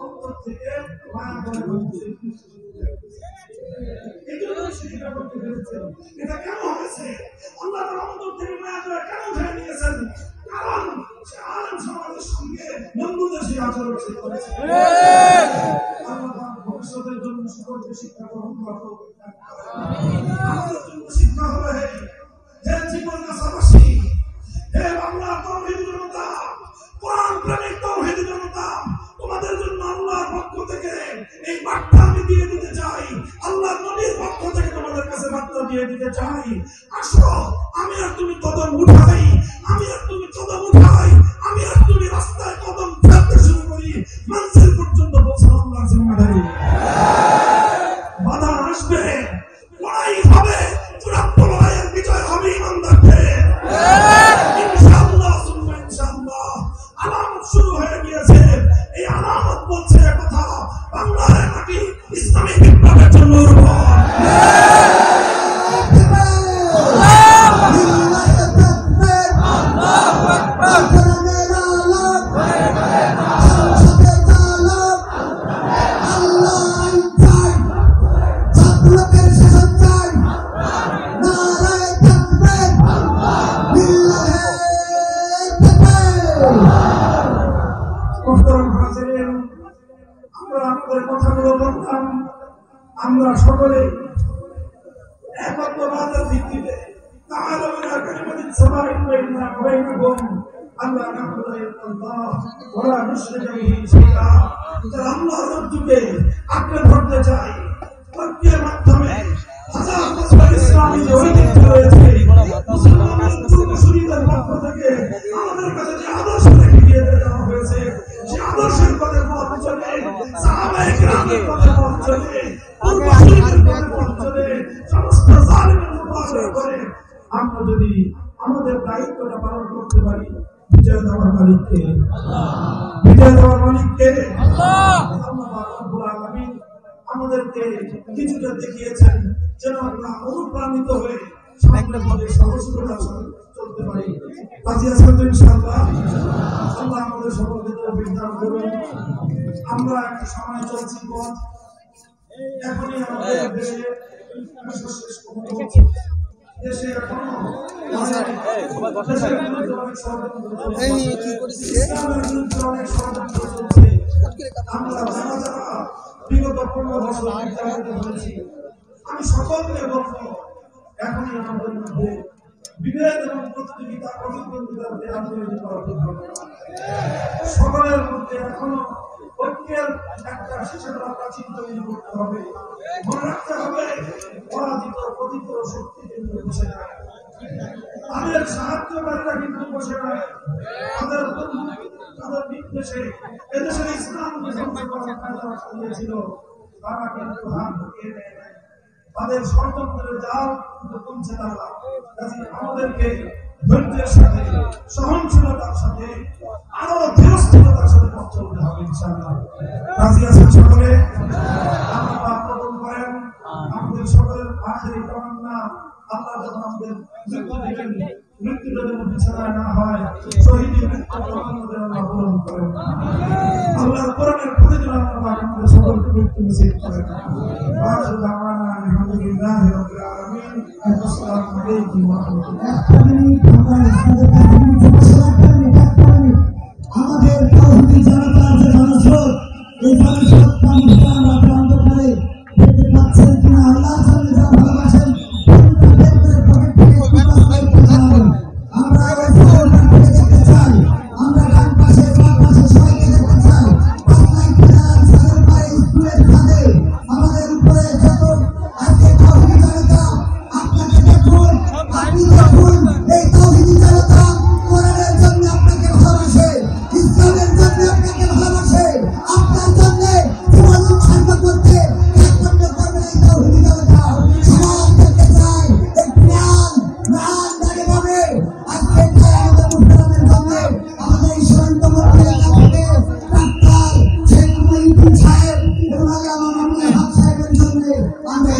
অন্তর থেকে মায়া করে বলছে, এটা কেন হয়েছে? আল্লাহ অন্তর থেকে মায়া করে কেন উঠে নিয়েছেন? কারণ সে আলেম সমাজের সঙ্গে বন্ধুদেশী আচরণ সে করেছে। আল্লাহ ভবিষ্যতের জন্য সকলকে শিক্ষা গ্রহণ করতে আমাদের জন্য শিক্ষা হবে, হে জীবন কাছাকাছি, হে বাংলা তৌহিদ জনতা, কোরআন প্রেমিক তৌহিদ জনতা, তোমাদের জন্য আল্লাহর পক্ষ থেকে এই বার্তা আমি দিয়ে দিতে চাই, আল্লাহর নবীর পক্ষ থেকে তোমাদের কাছে বার্তা দিয়ে দিতে চাই। আসো, আমি আর তুমি কদম আমরা সকলে একত্রবাদের ভিত্তিতে তাআলামুনা কালিমাতিস সামাইন বাইনা ওয়া বাইনাকুম আল্লাহ না'বুদু ইল্লাল্লাহ ওয়া লা নুশরিকা বিহি শাইআ। যারা আল্লাহর রজ্জুকে আঁকড়ে ধরতে চায়, ঐক্যের মাধ্যমে হাজার বছর ইসলামী যে ঐতিহ্য রয়েছে, মুসলমানদের পূর্বসূরীদের পক্ষ থেকে আমাদের কাছে যে আদর্শ রেখে দিয়ে দেওয়া হয়েছে, সেই আদর্শের পথে পথ চলে, সাহাবায়ে কেরামের পথে পথ চলে, পূর্বসূরীদের পথে পথ চলে, সমস্ত জালিমের মোকাবিলা করে আমরা যদি আমাদের দায়িত্বটা পালন করতে পারি, বিজয় দেওয়ার মালিককে আল্লাহ, বিজয় দেওয়ার মালিককে আল্লাহ। আল্লাহ রাব্বুল আলামিন আমাদেরকে কিছুটা দেখিয়েছেন যেন আমরা অনুপ্রাণিত হয়ে সামনের সহজতা চলতে পারি। রাজি আছেন তো ইনশাআল্লাহ? আল্লাহ আমাদের সকলকে তৌফিক দান করুন। আমরা একটা সময় চলছি পথ, এখনই আমাদের দেশে শেষ করতে দেশে এখনো আমরা যারা বিগত 15 বছর আমি সকলকে বলবো, এখনই আমাদের মধ্যে বিভেদ এবং প্রতিযোগিতা প্রতিদ্বন্দ্বিতাতে আন্দোলন করা হবে। সকলের মধ্যে এখনো ঐক্যের একটা শিশুরা প্রাচীন তৈরি করতে হবে। মনে রাখতে হবে, পরাজিত পতিত শক্তি কিন্তু বসে নাই, তাদের সাহায্যকারীরা কিন্তু বসে নাই, তাদের তাদের নির্দেশে এদেশের ইসলামকে ধ্বংস করার কাজটা চালিয়েছিল, তারা কিন্তু হাত ঢুকিয়ে নেয় নাই, তাদের ষড়যন্ত্রের জাল কিন্তু কমছে তারা। আমাদেরকে ধৈর্যের সাথে, সহনশীলতার সাথে, আরো ধীরস্থিরতার সাথে পথ চলতে হবে ইনশাআল্লাহ। রাজি আছেন সকলে? আল্লাহ কবুল করেন। আমাদের সকলের আখেরি তামান্না, আল্লাহ যেন আমাদের মৃত্যু দিবেন, মৃত্যুটা যেন বিছানায় না হয়, শহীদ মৃত্যু আল্লাহ পূরণ করেন। আল্লাহর কোরআনের প্রতি যেন আল্লাহ আমাদের সকলকে মৃত্যু নসিব করেন। আখিরু দাওয়ানা আলহামদুলিল্লাহি রাব্বিল আলামিন। আসসালামু আলাইকুম ওয়া রাহমাতুল্লাহ। আমাদের তাওহীদি জনতার যে জনস্রোত, এই জনস্রোত আমরা অন্ধকারে দেখতে পাচ্ছেন কিনা, আল্লাহ জানে যা ভালোবাসেন আমরা দেখতে চাই, আমরা ডান পাশে বাম পাশে সবাইকে দেখতে চাই। স্কুলের ছাদে আমাদের উপরে যত আজকে তাওহীদি জনতা, আপনাকে দেখুন, আপনি দেখুন, এই তাওহীদি জনতা কোরআনের জন্য আপনাকে ভালোবাসে, ইসলামের জন্য আপনাকে ভালোবাসে, আপনার জন্য জীবন উৎসর্গ করতে একমাত্র করবেন এই তাওহীদি জনতা। সবাই দেখতে চাই এই প্রাণ দাঁড়িয়ে পাবে আজকে আমাদের মুসলমানের জন্য, আমাদের এই সীমান্ত মন্ত্রীর কাছে ডাক্তার শেখ মহিউদ্দিন সাহেব এবং আল্লামা মামুনুল হক সাহেবের জন্য আমরা